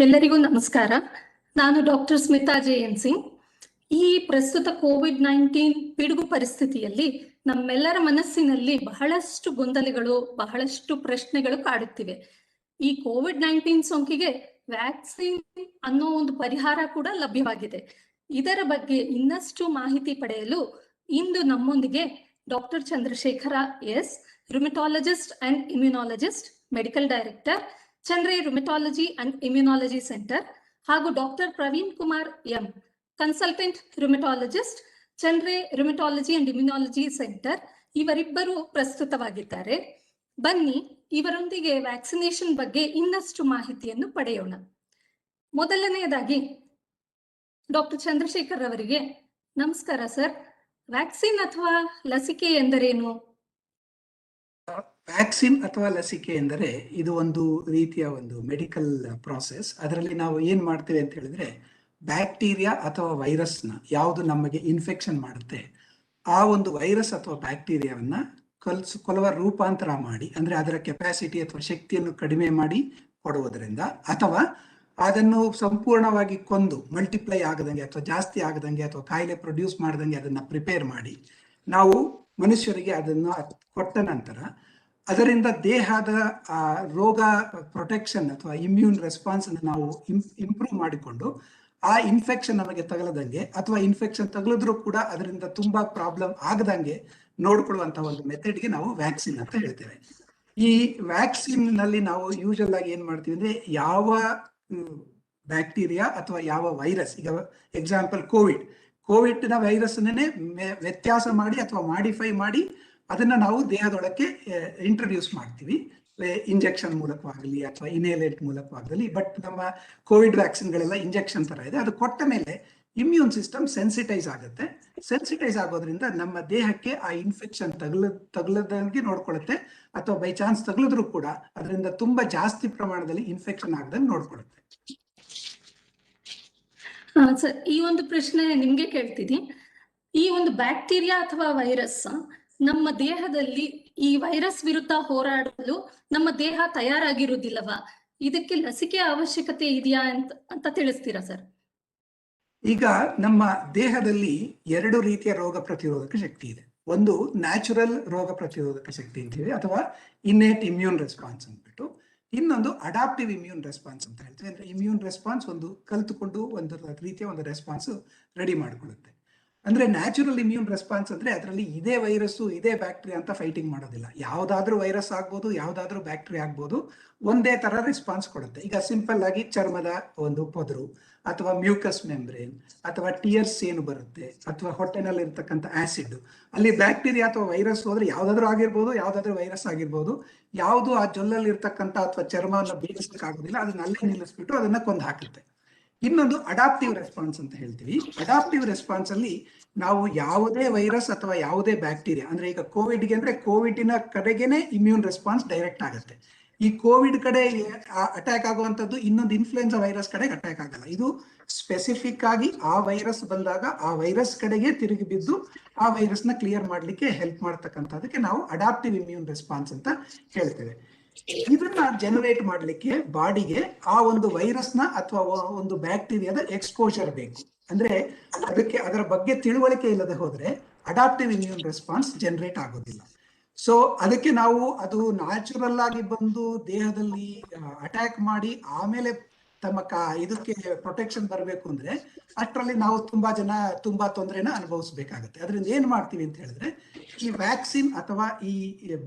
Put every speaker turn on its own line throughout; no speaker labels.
ಎಲ್ಲರಿಗೂ ನಮಸ್ಕಾರ. ನಾನು ಡಾಕ್ಟರ್ ಸ್ಮಿತಾ ಜೆ.ಎನ್. ಈ ಪ್ರಸ್ತುತ ಕೋವಿಡ್-19 ಪಿಡುಗು ಪರಿಸ್ಥಿತಿಯಲ್ಲಿ ನಮ್ಮೆಲ್ಲರ ಮನಸ್ಸಿನಲ್ಲಿ ಬಹಳಷ್ಟು ಗೊಂದಲಗಳು, ಬಹಳಷ್ಟು ಪ್ರಶ್ನೆಗಳು ಕಾಡುತ್ತಿವೆ. ಈ ಕೋವಿಡ್-19 ಸೋಂಕಿಗೆ ವ್ಯಾಕ್ಸಿನ್ ಅನ್ನೋ ಒಂದು ಪರಿಹಾರ ಕೂಡ ಲಭ್ಯವಾಗಿದೆ. ಇದರ ಬಗ್ಗೆ ಇನ್ನಷ್ಟು ಮಾಹಿತಿ ಪಡೆಯಲು ಇಂದು ನಮ್ಮೊಂದಿಗೆ doctor Chandrashekara S, rheumatologist and immunologist, medical director, Chandre rheumatology and immunology centre, ಹಾಗೂ doctor Praveen Kumar M, consultant rheumatologist, Chandre rheumatology and immunology centre, ಇವರಿಬ್ಬರು ಪ್ರಸ್ತುತವಾಗಿದ್ದಾರೆ. ಬನ್ನಿ ಇವರೊಂದಿಗೆ ವ್ಯಾಕ್ಸಿನೇಷನ್ ಬಗ್ಗೆ ಇನ್ನಷ್ಟು ಮಾಹಿತಿಯನ್ನು ಪಡೆಯೋಣ. ಮೊದಲನೆಯದಾಗಿ ಡಾಕ್ಟರ್ ಚಂದ್ರಶೇಖರ್ ಅವರಿಗೆ ನಮಸ್ಕಾರ ಸರ್. ವ್ಯಾಕ್ಸಿನ್ ಅಥವಾ ಲಸಿಕೆ ಎಂದರೇನು?
ವ್ಯಾಕ್ಸಿನ್ ಅಥವಾ ಲಸಿಕೆ ಎಂದರೆ ಇದು ಒಂದು ರೀತಿಯ ಒಂದು ಮೆಡಿಕಲ್ ಪ್ರಾಸೆಸ್. ಅದರಲ್ಲಿ ನಾವು ಏನ್ ಮಾಡ್ತೇವೆ ಅಂತ ಹೇಳಿದ್ರೆ, ಬ್ಯಾಕ್ಟೀರಿಯಾ ಅಥವಾ ವೈರಸ್ನ ಯಾವುದು ನಮಗೆ ಇನ್ಫೆಕ್ಷನ್ ಮಾಡುತ್ತೆ ಆ ಒಂದು ವೈರಸ್ ಅಥವಾ ಬ್ಯಾಕ್ಟೀರಿಯಾವನ್ನ ಕೊಲ್ಲುವ ರೂಪಾಂತರ ಮಾಡಿ, ಅಂದ್ರೆ ಅದರ ಕೆಪಾಸಿಟಿ ಅಥವಾ ಶಕ್ತಿಯನ್ನು ಕಡಿಮೆ ಮಾಡಿ ಕೊಡುವುದರಿಂದ, ಅಥವಾ ಅದನ್ನು ಸಂಪೂರ್ಣವಾಗಿ ಕೊಂದು ಮಲ್ಟಿಪ್ಲೈ ಆಗದಂಗೆ ಅಥವಾ ಜಾಸ್ತಿ ಆಗದಂಗೆ ಅಥವಾ ಕಾಯಿಲೆ ಪ್ರೊಡ್ಯೂಸ್ ಮಾಡದಂಗೆ ಅದನ್ನ ಪ್ರಿಪೇರ್ ಮಾಡಿ ನಾವು ಮನುಷ್ಯರಿಗೆ ಅದನ್ನು ಕೊಟ್ಟ ನಂತರ ಅದರಿಂದ ದೇಹದ ರೋಗ ಪ್ರೊಟೆಕ್ಷನ್ ಅಥವಾ ಇಮ್ಯೂನ್ ರೆಸ್ಪಾನ್ಸ್ ಅನ್ನು ನಾವು ಇಂಪ್ರೂವ್ ಮಾಡಿಕೊಂಡು ಆ ಇನ್ಫೆಕ್ಷನ್ ನಮಗೆ ತಗಲದಂಗೆ ಅಥವಾ ಇನ್ಫೆಕ್ಷನ್ ತಗಲಿದ್ರು ಕೂಡ ಅದರಿಂದ ತುಂಬಾ ಪ್ರಾಬ್ಲಮ್ ಆಗದಂಗೆ ನೋಡ್ಕೊಳ್ಳುವಂತಹ ಒಂದು ಮೆಥಡ್ಗೆ ನಾವು ವ್ಯಾಕ್ಸಿನ್ ಅಂತ ಹೇಳ್ತೇವೆ. ಈ ವ್ಯಾಕ್ಸಿನ್ ನಲ್ಲಿ ನಾವು ಯೂಶಲ್ ಆಗಿ ಏನ್ ಮಾಡ್ತೀವಿ ಅಂದ್ರೆ, ಯಾವ ಬ್ಯಾಕ್ಟೀರಿಯಾ ಅಥವಾ ಯಾವ ವೈರಸ್, ಈಗ ಎಕ್ಸಾಂಪಲ್ ಕೋವಿಡ್ ನ ವೈರಸ್ ವ್ಯತ್ಯಾಸ ಮಾಡಿ ಅಥವಾ ಮಾಡಿಫೈ ಮಾಡಿ ಅದನ್ನ ನಾವು ದೇಹದೊಳಕ್ಕೆ ಇಂಟ್ರೊಡ್ಯೂಸ್ ಮಾಡ್ತೀವಿ, ಇಂಜೆಕ್ಷನ್ ಮೂಲಕವಾಗಲಿ ಅಥವಾ ಇನ್ಹೇಲೆಂಟ್ ಮೂಲಕವಾಗಲಿ. ಬಟ್ ನಮ್ಮ ಕೋವಿಡ್ ವ್ಯಾಕ್ಸಿನ್ಗಳೆಲ್ಲ ಇಂಜೆಕ್ಷನ್ ತರ ಇದೆ. ಅದು ಕೊಟ್ಟ ಮೇಲೆ ಇಮ್ಯೂನ್ ಸಿಸ್ಟಮ್ ಸೆನ್ಸಿಟೈಸ್ ಆಗುತ್ತೆ. ಸೆನ್ಸಿಟೈಸ್ ಆಗೋದ್ರಿಂದ ನಮ್ಮ ದೇಹಕ್ಕೆ ಆ ಇನ್ಫೆಕ್ಷನ್ ತಗಲದಂಗೆ ನೋಡ್ಕೊಳ್ಳುತ್ತೆ, ಅಥವಾ ಬೈ ಚಾನ್ಸ್ ತಗಲಿದ್ರು ಕೂಡ ಅದರಿಂದ ತುಂಬಾ ಜಾಸ್ತಿ ಪ್ರಮಾಣದಲ್ಲಿ ಇನ್ಫೆಕ್ಷನ್ ಆಗದಂಗೆ ನೋಡ್ಕೊಳ್ಳುತ್ತೆ.
ಸರ್, ಈ ಒಂದು ಪ್ರಶ್ನೆ ನಿಮ್ಗೆ ಕೇಳ್ತೀನಿ. ಈ ಒಂದು ಬ್ಯಾಕ್ಟೀರಿಯಾ ಅಥವಾ ವೈರಸ್ ನಮ್ಮ ದೇಹದಲ್ಲಿ ಈ ವೈರಸ್ ವಿರುದ್ಧ ಹೋರಾಡಲು ನಮ್ಮ ದೇಹ ತಯಾರಾಗಿರುವುದಿಲ್ಲವಾ? ಇದಕ್ಕೆ ಲಸಿಕೆ ಅವಶ್ಯಕತೆ ಇದೆಯಾ ಅಂತ ತಿಳಿಸ್ತೀರಾ ಸರ್?
ಈಗ ನಮ್ಮ ದೇಹದಲ್ಲಿ ಎರಡು ರೀತಿಯ ರೋಗ ಪ್ರತಿರೋಧಕ ಶಕ್ತಿ ಇದೆ. ಒಂದು ನ್ಯಾಚುರಲ್ ರೋಗ ಪ್ರತಿರೋಧಕ ಶಕ್ತಿ ಅಂತೀವಿ, ಅಥವಾ ಇನ್ನೇಟ್ ಇಮ್ಯೂನ್ ರೆಸ್ಪಾನ್ಸ್ ಅಂದ್ಬಿಟ್ಟು. ಇನ್ನೊಂದು ಅಡಾಪ್ಟಿವ್ ಇಮ್ಯೂನ್ ರೆಸ್ಪಾನ್ಸ್ ಅಂತ ಹೇಳ್ತೀವಿ. ಅಂದ್ರೆ ಇಮ್ಯೂನ್ ರೆಸ್ಪಾನ್ಸ್ ಒಂದು ಕಲ್ತುಕೊಂಡು ಒಂದು ರೀತಿಯ ಒಂದು ರೆಸ್ಪಾನ್ಸ್ ರೆಡಿ ಮಾಡಿಕೊಳ್ಳುತ್ತೆ. ಅಂದ್ರೆ ನ್ಯಾಚುರಲ್ ಇಮ್ಯೂನ್ ರೆಸ್ಪಾನ್ಸ್ ಅಂದ್ರೆ ಅದರಲ್ಲಿ ಇದೇ ವೈರಸ್ಸು ಇದೇ ಬ್ಯಾಕ್ಟೀರಿಯಾ ಅಂತ ಫೈಟಿಂಗ್ ಮಾಡೋದಿಲ್ಲ. ಯಾವ್ದಾದ್ರೂ ವೈರಸ್ ಆಗ್ಬೋದು, ಯಾವ್ದಾದ್ರೂ ಬ್ಯಾಕ್ಟೀರಿಯಾ ಆಗ್ಬೋದು, ಒಂದೇ ತರ ರೆಸ್ಪಾನ್ಸ್ ಕೊಡುತ್ತೆ. ಈಗ ಸಿಂಪಲ್ ಆಗಿ ಚರ್ಮದ ಒಂದು ಪದರು, ಅಥವಾ ಮ್ಯೂಕಸ್ ಮೆಂಬ್ರೇನ್, ಅಥವಾ ಟಿಯರ್ಸ್ ಏನು ಬರುತ್ತೆ, ಅಥವಾ ಹೊಟ್ಟೆನಲ್ಲಿ ಇರ್ತಕ್ಕಂಥ ಆಸಿಡ್, ಅಲ್ಲಿ ಬ್ಯಾಕ್ಟೀರಿಯಾ ಅಥವಾ ವೈರಸ್ ಹೋದ್ರೆ ಯಾವ್ದಾದ್ರು ಆಗಿರ್ಬೋದು, ಯಾವ್ದಾದ್ರು ವೈರಸ್ ಆಗಿರ್ಬೋದು, ಯಾವುದು ಆ ಜೊಲ್ಲಲ್ಲಿ ಇರ್ತಕ್ಕಂಥ ಅಥವಾ ಚರ್ಮವನ್ನು ಬೀಳಿಸ್ಲಿಕ್ಕೆ ಆಗೋದಿಲ್ಲ, ಅದನ್ನ ಅಲ್ಲೇ ನಿಲ್ಲಿಸ್ಬಿಟ್ಟು ಅದನ್ನ ಕೊಂದು ಹಾಕುತ್ತೆ. ಇನ್ನೊಂದು ಅಡಾಪ್ಟಿವ್ ರೆಸ್ಪಾನ್ಸ್ ಅಂತ ಹೇಳ್ತೀವಿ. ಅಡಾಪ್ಟಿವ್ ರೆಸ್ಪಾನ್ಸ್ ಅಲ್ಲಿ ನಾವು ಯಾವುದೇ ವೈರಸ್ ಅಥವಾ ಯಾವುದೇ ಬ್ಯಾಕ್ಟೀರಿಯಾ, ಅಂದ್ರೆ ಈಗ ಕೋವಿಡ್ಗೆ ಅಂದ್ರೆ ಕೋವಿಡಿನ ಕಡೆಗೇನೆ ಇಮ್ಯೂನ್ ರೆಸ್ಪಾನ್ಸ್ ಡೈರೆಕ್ಟ್ ಆಗುತ್ತೆ. ಈ ಕೋವಿಡ್ ಕಡೆ ಅಟ್ಯಾಕ್ ಆಗುವಂತದ್ದು ಇನ್ನೊಂದು ಇನ್ಫ್ಲುಯೆನ್ಸಾ ವೈರಸ್ ಕಡೆಗೆ ಅಟ್ಯಾಕ್ ಆಗಲ್ಲ. ಇದು ಸ್ಪೆಸಿಫಿಕ್ ಆಗಿ ಆ ವೈರಸ್ ಬಂದಾಗ ಆ ವೈರಸ್ ಕಡೆಗೆ ತಿರುಗಿ ಬಿದ್ದು ಆ ವೈರಸ್ ನ ಕ್ಲಿಯರ್ ಮಾಡ್ಲಿಕ್ಕೆ ಹೆಲ್ಪ್ ಮಾಡ್ತಕ್ಕಂಥದಕ್ಕೆ ನಾವು ಅಡಾಪ್ಟಿವ್ ಇಮ್ಯೂನ್ ರೆಸ್ಪಾನ್ಸ್ ಅಂತ ಹೇಳ್ತೇವೆ. ಇದನ್ನ ಜನರೇಟ್ ಮಾಡ್ಲಿಕ್ಕೆ ಬಾಡಿಗೆ ಆ ಒಂದು ವೈರಸ್ನ ಅಥವಾ ಒಂದು ಬ್ಯಾಕ್ಟೀರಿಯಾದ ಎಕ್ಸ್ಪೋಜರ್ ಬೇಕು. ಅಂದ್ರೆ ಅದಕ್ಕೆ ಅದರ ಬಗ್ಗೆ ತಿಳುವಳಿಕೆ ಇಲ್ಲದೆ ಹೋದ್ರೆ ಅಡಾಪ್ಟಿವ್ ಇಮ್ಯೂನ್ ರೆಸ್ಪಾನ್ಸ್ ಜನರೇಟ್ ಆಗೋದಿಲ್ಲ. ಸೊ ಅದಕ್ಕೆ ನಾವು ಅದು ನ್ಯಾಚುರಲ್ ಆಗಿ ಬಂದು ದೇಹದಲ್ಲಿ ಅಟ್ಯಾಕ್ ಮಾಡಿ ಆಮೇಲೆ ತಮ್ಮ ಇದಕ್ಕೆ ಪ್ರೊಟೆಕ್ಷನ್ ಬರಬೇಕು ಅಂದ್ರೆ ಅಷ್ಟರಲ್ಲಿ ನಾವು ತುಂಬಾ ಜನ ತುಂಬಾ ತೊಂದರೆನ ಅನುಭವಿಸ್ಬೇಕಾಗತ್ತೆ. ಅದರಿಂದ ಏನ್ ಮಾಡ್ತೀವಿ ಅಂತ ಹೇಳಿದ್ರೆ, ಈ ವ್ಯಾಕ್ಸಿನ್ ಅಥವಾ ಈ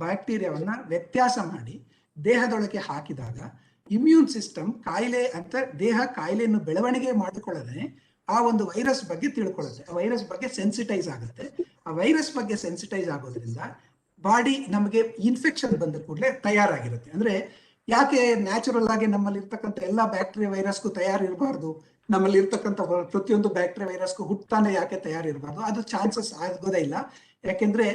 ಬ್ಯಾಕ್ಟೀರಿಯಾವನ್ನ ವ್ಯತ್ಯಾಸ ಮಾಡಿ ದೇಹದೊಳಗೆ ಹಾಕಿದಾಗ ಇಮ್ಯೂನ್ ಸಿಸ್ಟಮ್ ಕಾಯಿಲೆ ಅಂತ ದೇಹ ಕಾಯಿಲೆಯನ್ನು ಬೆಳವಣಿಗೆ ಮಾಡಿಕೊಳ್ಳದೆ ಆ ಒಂದು ವೈರಸ್ ಬಗ್ಗೆ ತಿಳ್ಕೊಳ್ಳುತ್ತೆ, ಆ ವೈರಸ್ ಬಗ್ಗೆ ಸೆನ್ಸಿಟೈಸ್ ಆಗುತ್ತೆ. ಆ ವೈರಸ್ ಬಗ್ಗೆ ಸೆನ್ಸಿಟೈಸ್ ಆಗೋದ್ರಿಂದ ಬಾಡಿ ನಮಗೆ ಇನ್ಫೆಕ್ಷನ್ ಬಂದ ಕೂಡಲೇ ತಯಾರಾಗಿರುತ್ತೆ. ಅಂದ್ರೆ ಯಾಕೆ ನ್ಯಾಚುರಲ್ ಆಗಿ ನಮ್ಮಲ್ಲಿ ಇರ್ತಕ್ಕಂಥ ಎಲ್ಲಾ ಬ್ಯಾಕ್ಟೀರಿಯಾ ವೈರಸ್ಗೂ ತಯಾರಿರಬಾರ್ದು, ನಮ್ಮಲ್ಲಿ ಇರ್ತಕ್ಕಂಥ ಪ್ರತಿಯೊಂದು ಬ್ಯಾಕ್ಟೀರಿಯಾ ವೈರಸ್ಗೂ ಹುಟ್ಟಾನೆ ಯಾಕೆ ತಯಾರಿರಬಾರ್ದು? ಅದು ಚಾನ್ಸಸ್ ಆಗೋದೇ ಇಲ್ಲ. ಯಾಕೆಂದ್ರೆ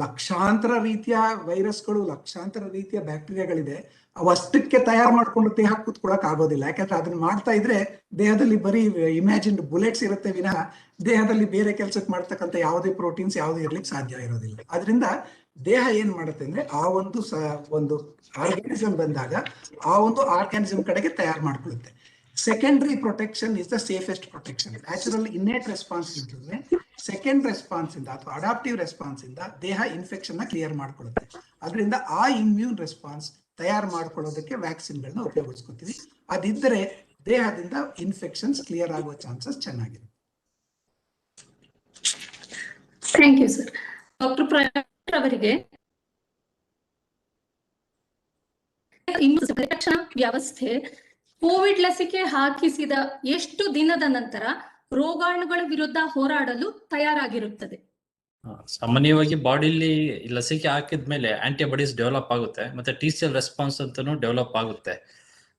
ಲಕ್ಷಾಂತರ ರೀತಿಯ ವೈರಸ್ಗಳು, ಲಕ್ಷಾಂತರ ರೀತಿಯ ಬ್ಯಾಕ್ಟೀರಿಯಾಗಳಿದೆ. ಅವಷ್ಟಕ್ಕೆ ತಯಾರು ಮಾಡ್ಕೊಂಡು ದೇಹ ಕೂತ್ಕೊಳಕ್ ಆಗೋದಿಲ್ಲ. ಯಾಕಂದ್ರೆ ಅದನ್ನ ಮಾಡ್ತಾ ಇದ್ರೆ ದೇಹದಲ್ಲಿ ಬರೀ ಇಮ್ಯಾಜಿನ್ಡ್ ಬುಲೆಟ್ಸ್ ಇರುತ್ತೆ ವಿನಃ ದೇಹದಲ್ಲಿ ಬೇರೆ ಕೆಲ್ಸಕ್ಕೆ ಮಾಡ್ತಕ್ಕಂಥ ಯಾವುದೇ ಪ್ರೋಟೀನ್ಸ್ ಯಾವ್ದು ಇರ್ಲಿಕ್ಕೆ ಸಾಧ್ಯ ಇರೋದಿಲ್ಲ. ಅದರಿಂದ ದೇಹ ಏನ್ ಮಾಡುತ್ತೆ ಅಂದ್ರೆ ಆ ಒಂದು ಆರ್ಗ್ಯಾನಿಸಮ್ ಬಂದಾಗ ಆ ಒಂದು ಆರ್ಗ್ಯಾನಿಸಮ್ ಕಡೆಗೆ ತಯಾರು ಮಾಡ್ಕೊಳ್ಳುತ್ತೆ. Secondary protection is the safest protection. Natural innate response ಇರ್ತದೆ, ಸೆಕೆಂಡ್ ರೆಸ್ಪಾನ್ಸ್ ಇಂದ ಅಥವಾ ಅಡಾಪ್ಟಿವ್ ರೆಸ್ಪಾನ್ಸ್ ಇಂದ ದೇಹ ಇನ್ಫೆಕ್ಷನ್ ನ ಕ್ಲಿಯರ್ ಮಾಡ್ಕೊಳ್ಳುತ್ತೆ. ಅದರಿಂದ ಆ ಇಮ್ಯೂನ್ ರೆಸ್ಪಾನ್ಸ್ ತಯಾರು ಮಾಡ್ಕೊಳ್ಳೋದಕ್ಕೆ ವ್ಯಾಕ್ಸಿನ್ಗಳನ್ನ ಉಪಯೋಗಿಸ್ಕೊತೀವಿ. ಅದಿದ್ದರೆ ದೇಹದಿಂದ ಇನ್ಫೆಕ್ಷನ್ಸ್ ಕ್ಲಿಯರ್ ಆಗುವ ಚಾನ್ಸಸ್ ಚೆನ್ನಾಗಿದೆ.
Thank you sir. Doctor Praveen ಅವರಿಗೆ ರಕ್ಷಣಾ ವ್ಯವಸ್ಥೆ ಕೋವಿಡ್ ಲಸಿಕೆ ಹಾಕಿಸಿದ ಎಷ್ಟು ದಿನದ ನಂತರ ರೋಗಾಣುಗಳ ವಿರುದ್ಧ ಹೋರಾಡಲು ತಯಾರಾಗಿರುತ್ತದೆ?
ಸಾಮಾನ್ಯವಾಗಿ ಬಾಡಿಲಿ ಲಸಿಕೆ ಹಾಕಿದ್ಮೇಲೆ ಆಂಟಿಬಾಡೀಸ್ ಡೆವಲಪ್ ಆಗುತ್ತೆ, ಮತ್ತೆ ಟಿ-ಸೆಲ್ ರೆಸ್ಪಾನ್ಸ್ ಅಂತಾನು ಡೆವಲಪ್ ಆಗುತ್ತೆ.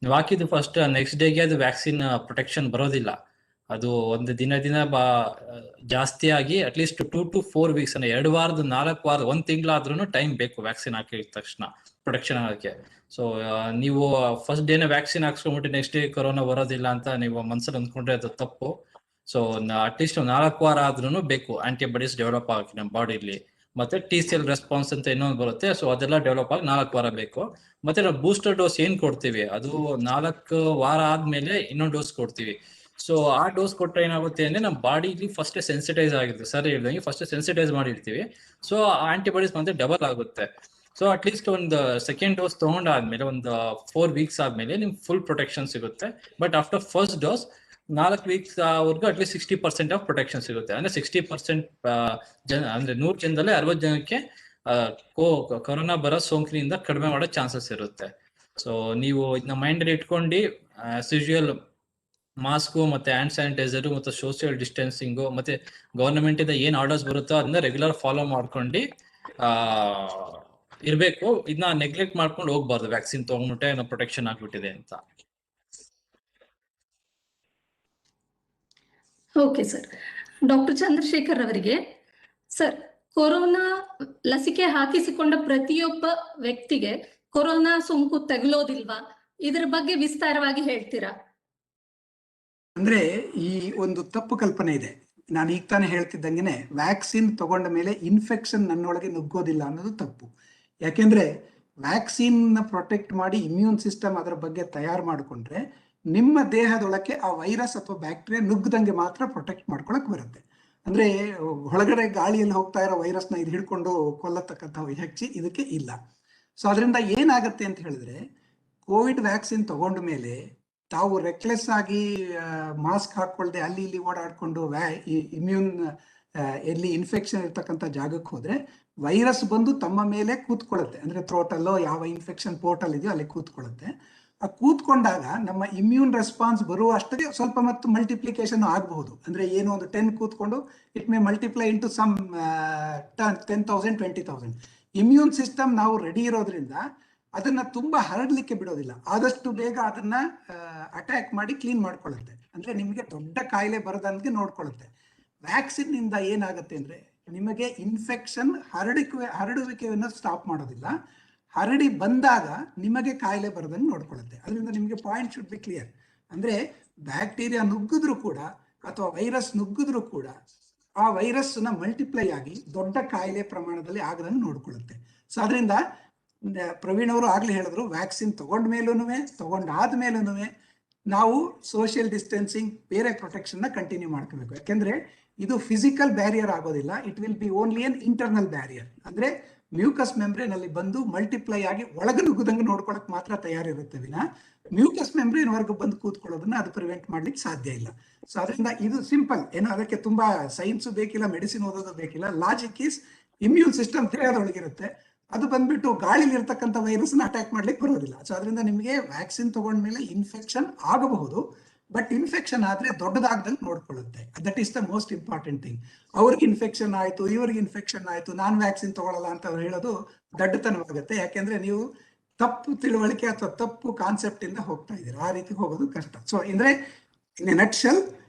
ನೀವು ಹಾಕಿದ್ದು ಫಸ್ಟ್ ನೆಕ್ಸ್ಟ್ ಡೇಗೆ ಅದು ವ್ಯಾಕ್ಸಿನ್ ಪ್ರೊಟೆಕ್ಷನ್ ಬರೋದಿಲ್ಲ. ಅದು ಒಂದು ದಿನ ಜಾಸ್ತಿ ಆಗಿ ಅಟ್ಲೀಸ್ಟ್ 2 to 4 weeks 2 ವಾರದ 4 ವಾರ 1 ತಿಂಗಳಾದ್ರೂ ಟೈಮ್ ಬೇಕು ವ್ಯಾಕ್ಸಿನ್ ಹಾಕಿದ ತಕ್ಷಣ ಪ್ರೊಟೆಕ್ಷನ್ ಆಗಕ್ಕೆ. ಸೊ ನೀವು ಫಸ್ಟ್ ಡೇನ ವ್ಯಾಕ್ಸಿನ್ ಹಾಕ್ಸ್ಕೊಂಡ್ಬಿಟ್ಟು ನೆಕ್ಸ್ಟ್ ಡೇ ಕೊರೋನಾ ಬರೋದಿಲ್ಲ ಅಂತ ನೀವು ಮನ್ಸಲ್ಲಿ ಅಂದ್ಕೊಂಡ್ರೆ ಅದು ತಪ್ಪು. ಸೊ ಅಟ್ಲೀಸ್ಟ್ 4 ವಾರ ಆದ್ರೂ ಬೇಕು ಆಂಟಿಬಾಡೀಸ್ ಡೆವಲಪ್ ಆಗಕ್ಕೆ ನಮ್ಮ ಬಾಡಿಲಿ. ಮತ್ತೆ ಟಿ-ಸೆಲ್ ರೆಸ್ಪಾನ್ಸ್ ಅಂತ ಇನ್ನೊಂದು ಬರುತ್ತೆ, ಸೊ ಅದೆಲ್ಲ ಡೆವಲಪ್ ಆಗಿ 4 ವಾರ ಬೇಕು. ಮತ್ತೆ ನಾವು ಬೂಸ್ಟರ್ ಡೋಸ್ ಏನ್ ಕೊಡ್ತೀವಿ ಅದು 4 ವಾರ ಆದ್ಮೇಲೆ ಇನ್ನೊಂದು ಡೋಸ್ ಕೊಡ್ತೀವಿ. ಸೊ ಆ ಡೋಸ್ ಕೊಟ್ಟರೆ ಏನಾಗುತ್ತೆ ಅಂದ್ರೆ ನಮ್ಮ ಬಾಡಿಲಿ ಫಸ್ಟ್ ಸೆನ್ಸಿಟೈಸ್ ಆಗಿರುತ್ತೆ, ಸರ್ ಹೇಳ್ದಂಗೆ ಫಸ್ಟ್ ಸೆನ್ಸಿಟೈಸ್ ಮಾಡಿರ್ತೀವಿ. ಸೊ ಆಂಟಿಬಾಡೀಸ್ ಮತ್ತೆ ಡಬಲ್ ಆಗುತ್ತೆ. ಸೊ ಅಟ್ಲೀಸ್ಟ್ ಒಂದು ಸೆಕೆಂಡ್ ಡೋಸ್ ತಗೊಂಡಾದ್ಮೇಲೆ ಒಂದು 4 weeks ಆದ್ಮೇಲೆ ನಿಮ್ಗೆ ಫುಲ್ ಪ್ರೊಟೆಕ್ಷನ್ ಸಿಗುತ್ತೆ. But after first dose 4 weeks ವರ್ಗು ಅಟ್ಲೀಸ್ಟ್ 60% ಆಫ್ ಪ್ರೊಟೆಕ್ಷನ್ ಸಿಗುತ್ತೆ. ಅಂದ್ರೆ 60% ಜನ, ಅಂದ್ರೆ 100 ಜನದಲ್ಲಿ 60 ಜನಕ್ಕೆ ಕೊರೋನಾ ಬರೋ ಸೋಂಕಿನಿಂದ ಕಡಿಮೆ ಮಾಡೋ ಚಾನ್ಸಸ್ ಇರುತ್ತೆ. ಸೊ ನೀವು ಇದನ್ನ ಮೈಂಡ್ ಅಲ್ಲಿ ಇಟ್ಕೊಂಡು ಆಸ್ ಯೂಶುವಲ್ ಮಾಸ್ಕು ಮತ್ತೆ ಹ್ಯಾಂಡ್ ಸ್ಯಾನಿಟೈಸರ್ ಮತ್ತೆ ಸೋಷಿಯಲ್ ಡಿಸ್ಟೆನ್ಸಿಂಗು ಮತ್ತೆ ಗವರ್ನಮೆಂಟ್ ಇಂದ ಏನ್ ಆರ್ಡರ್ಸ್ ಬರುತ್ತೋ ಅದನ್ನ ರೆಗ್ಯುಲರ್ ಫಾಲೋ ಮಾಡ್ಕೊಂಡು ಇರ್ಬೇಕು. ಇದನ್ನ ನೆಗ್ಲೆಕ್ಟ್ ಮಾಡ್ಕೊಂಡು ಹೋಗ್ಬಾರ್ದು, ವ್ಯಾಕ್ಸಿನ್ ತಗೊಂಡ್ಬಿಟ್ಟೆ ಏನೋ ಪ್ರೊಟೆಕ್ಷನ್ ಆಗ್ಬಿಟ್ಟಿದೆ ಅಂತ.
Okay sir. ಡಾಕ್ಟರ್ ಚಂದ್ರಶೇಖರ್ ಅವರಿಗೆ ಸರ್, ಕೊರೋನಾ ಲಸಿಕೆ ಹಾಕಿಸಿಕೊಂಡ ಪ್ರತಿಯೊಬ್ಬ ವ್ಯಕ್ತಿಗೆ ಕೊರೋನಾ ಸೋಂಕು ತಗುಲೋದಿಲ್ವಾ? ಇದರ ಬಗ್ಗೆ ವಿಸ್ತಾರವಾಗಿ ಹೇಳ್ತೀರಾ?
ಅಂದ್ರೆ ಈ ಒಂದು ತಪ್ಪು ಕಲ್ಪನೆ ಇದೆ. ನಾನು ಈಗ ತಾನೇ ಹೇಳ್ತಿದ್ದಂಗೆನೆ ವ್ಯಾಕ್ಸಿನ್ ತಗೊಂಡ ಮೇಲೆ ಇನ್ಫೆಕ್ಷನ್ ನನ್ನೊಳಗೆ ನುಗ್ಗೋದಿಲ್ಲ ಅನ್ನೋದು ತಪ್ಪು. ಯಾಕೆಂದ್ರೆ ವ್ಯಾಕ್ಸಿನ್ ಪ್ರೊಟೆಕ್ಟ್ ಮಾಡಿ ಇಮ್ಯೂನ್ ಸಿಸ್ಟಮ್ ಅದರ ಬಗ್ಗೆ ತಯಾರು ಮಾಡಿಕೊಂಡ್ರೆ ನಿಮ್ಮ ದೇಹದೊಳಕ್ಕೆ ಆ ವೈರಸ್ ಅಥವಾ ಬ್ಯಾಕ್ಟೀರಿಯಾ ನುಗ್ಗದಂಗೆ ಮಾತ್ರ ಪ್ರೊಟೆಕ್ಟ್ ಮಾಡ್ಕೊಳಕ್ ಬರುತ್ತೆ. ಅಂದ್ರೆ ಒಳಗಡೆ ಗಾಳಿಯಲ್ಲಿ ಹೋಗ್ತಾ ಇರೋ ವೈರಸ್ನ ಇದು ಹಿಡ್ಕೊಂಡು ಕೊಲ್ಲತಕ್ಕಂಥ ಹೆಚ್ಚಿ ಇದಕ್ಕೆ ಇಲ್ಲ. ಸೊ ಅದರಿಂದ ಏನಾಗತ್ತೆ ಅಂತ ಹೇಳಿದ್ರೆ, ಕೋವಿಡ್ ವ್ಯಾಕ್ಸಿನ್ ತಗೊಂಡ ಮೇಲೆ ತಾವು ರೆಕ್ಲೆಸ್ ಆಗಿ ಮಾಸ್ಕ್ ಹಾಕೊಳ್ದೆ ಅಲ್ಲಿ ಇಲ್ಲಿ ಓಡಾಡ್ಕೊಂಡು ಇಮ್ಯೂನ್ ಎಲ್ಲಿ ಇನ್ಫೆಕ್ಷನ್ ಇರ್ತಕ್ಕಂಥ ಜಾಗಕ್ಕೆ ಹೋದ್ರೆ ವೈರಸ್ ಬಂದು ತಮ್ಮ ಮೇಲೆ ಕೂತ್ಕೊಳ್ಳುತ್ತೆ. ಅಂದ್ರೆ ಥ್ರೋಟಲ್ಲೋ ಯಾವ ಇನ್ಫೆಕ್ಷನ್ ಪೋರ್ಟಲ್ ಇದೆಯೋ ಅಲ್ಲಿ ಕೂತ್ಕೊಳ್ಳುತ್ತೆ. ಆ ಕೂತ್ಕೊಂಡಾಗ ನಮ್ಮ ಇಮ್ಯೂನ್ ರೆಸ್ಪಾನ್ಸ್ ಬರುವಷ್ಟಕ್ಕೆ ಸ್ವಲ್ಪ ಮತ್ತು ಮಲ್ಟಿಪ್ಲಿಕೇಶನ್ ಆಗಬಹುದು. ಅಂದ್ರೆ ಏನು ಒಂದು 10 ಕೂತ್ಕೊಂಡು it may multiply into some 10,000 20,000. Immune system ನಾವು ರೆಡಿ ಇರೋದ್ರಿಂದ ಅದನ್ನ ತುಂಬಾ ಹರಡ್ಲಿಕ್ಕೆ ಬಿಡೋದಿಲ್ಲ. ಆದಷ್ಟು ಬೇಗ ಅದನ್ನ ಅಟ್ಯಾಕ್ ಮಾಡಿ ಕ್ಲೀನ್ ಮಾಡ್ಕೊಳ್ಳುತ್ತೆ. ಅಂದ್ರೆ ನಿಮಗೆ ದೊಡ್ಡ ಕಾಯಿಲೆ ಬರದಂತೆ ನೋಡ್ಕೊಳ್ಳುತ್ತೆ. ವ್ಯಾಕ್ಸಿನ್ ಇಂದ ಏನಾಗುತ್ತೆ ಅಂದ್ರೆ ನಿಮಗೆ ಇನ್ಫೆಕ್ಷನ್ ಹರಡುವಿಕೆಯನ್ನು ಸ್ಟಾಪ್ ಮಾಡೋದಿಲ್ಲ, ಹರಡಿ ಬಂದಾಗ ನಿಮಗೆ ಕಾಯಿಲೆ ಬರದಂಗೆ ನೋಡ್ಕೊಳ್ಳುತ್ತೆ. ಅದರಿಂದ ನಿಮಗೆ ಪಾಯಿಂಟ್ ಶುಡ್ ಬಿ ಕ್ಲಿಯರ್. ಅಂದ್ರೆ ಬ್ಯಾಕ್ಟೀರಿಯಾ ನುಗ್ಗಿದ್ರು ಕೂಡ ಅಥವಾ ವೈರಸ್ ನುಗ್ಗಿದ್ರು ಕೂಡ ಆ ವೈರಸ್ ನ ಮಲ್ಟಿಪ್ಲೈ ಆಗಿ ದೊಡ್ಡ ಕಾಯಿಲೆ ಪ್ರಮಾಣದಲ್ಲಿ ಆಗದಂಗೆ ನೋಡ್ಕೊಳ್ಳುತ್ತೆ. ಸೊ ಅದರಿಂದ ಪ್ರವೀಣ್ ಅವರು ಆಗ್ಲೇ ಹೇಳಿದ್ರು, ವ್ಯಾಕ್ಸಿನ್ ತಗೊಂಡ ಮೇಲೂನುವೆ ತಗೊಂಡಾದ ಮೇಲೂನುವೆ ನಾವು ಸೋಷಿಯಲ್ ಡಿಸ್ಟೆನ್ಸಿಂಗ್ ಬೇರೆ ಪ್ರೊಟೆಕ್ಷನ್ ನ ಕಂಟಿನ್ಯೂ ಮಾಡ್ಕೋಬೇಕು. ಯಾಕೆಂದ್ರೆ ಇದು ಫಿಸಿಕಲ್ ಬ್ಯಾರಿಯರ್ ಆಗೋದಿಲ್ಲ, it will B only N internal barrier. ಅಂದ್ರೆ ಮ್ಯೂಕಸ್ ಮೆಂಬ್ರೇನ್ ಅಲ್ಲಿ ಬಂದು ಮಲ್ಟಿಪ್ಲೈ ಆಗಿ ಒಳಗೆ ನುಗ್ಗುದಂಗೆ ನೋಡ್ಕೊಳಕ್ ಮಾತ್ರ ತಯಾರಿರುತ್ತೆ ವಿನ ಮ್ಯೂಕಸ್ ಮೆಂಬ್ರೇನ್ ವರ್ಗ ಬಂದು ಕೂತ್ಕೊಳ್ಳೋದನ್ನ ಅದು ಪ್ರಿವೆಂಟ್ ಮಾಡ್ಲಿಕ್ಕೆ ಸಾಧ್ಯ ಇಲ್ಲ. ಸೊ ಅದರಿಂದ ಇದು ಸಿಂಪಲ್, ಏನೋ ಅದಕ್ಕೆ ತುಂಬಾ ಸೈನ್ಸ್ ಬೇಕಿಲ್ಲ, ಮೆಡಿಸಿನ್ ಓದೋದು ಬೇಕಿಲ್ಲ. ಲಾಜಿಕ್ ಈಸ್ ಇಮ್ಯೂನ್ ಸಿಸ್ಟಮ್ ದೇಹದೊಳಗಿರುತ್ತೆ, ಅದು ಬಂದ್ಬಿಟ್ಟು ಗಾಳಿಲಿ ಇರ್ತಕ್ಕಂಥ ವೈರಸ್ ನ ಅಟ್ಯಾಕ್ ಮಾಡ್ಲಿಕ್ಕೆ ಬರೋದಿಲ್ಲ. ಸೊ ಅದರಿಂದ ನಿಮಗೆ ವ್ಯಾಕ್ಸಿನ್ ತಗೊಂಡ್ಮೇಲೆ ಇನ್ಫೆಕ್ಷನ್ ಆಗಬಹುದು, ಬಟ್ ಇನ್ಫೆಕ್ಷನ್ ಆದ್ರೆ ದೊಡ್ಡದಾಗ್ದಂಗೆ ನೋಡ್ಕೊಳ್ಳುತ್ತೆ. That is the most important thing. ಅವ್ರಿಗೆ ಇನ್ಫೆಕ್ಷನ್ ಆಯ್ತು, ಇವ್ರಿಗೆ ಇನ್ಫೆಕ್ಷನ್ ಆಯ್ತು, ನಾನು ವ್ಯಾಕ್ಸಿನ್ ತಗೊಳ್ಳಲ್ಲ ಅಂತ ಅವ್ರು ಹೇಳೋದು ದಡ್ಡತನವಾಗುತ್ತೆ. ಯಾಕೆಂದ್ರೆ ನೀವು ತಪ್ಪು ತಿಳುವಳಿಕೆ ಅಥವಾ ತಪ್ಪು ಕಾನ್ಸೆಪ್ಟ್ ಇಂದ ಹೋಗ್ತಾ ಇದ್ದೀರಾ. ಆ ರೀತಿ ಹೋಗೋದು ಕಷ್ಟ. ಸೊ ಅಂದ್ರೆ ಇನ್ ಎ ನಟ್ಶೆಲ್,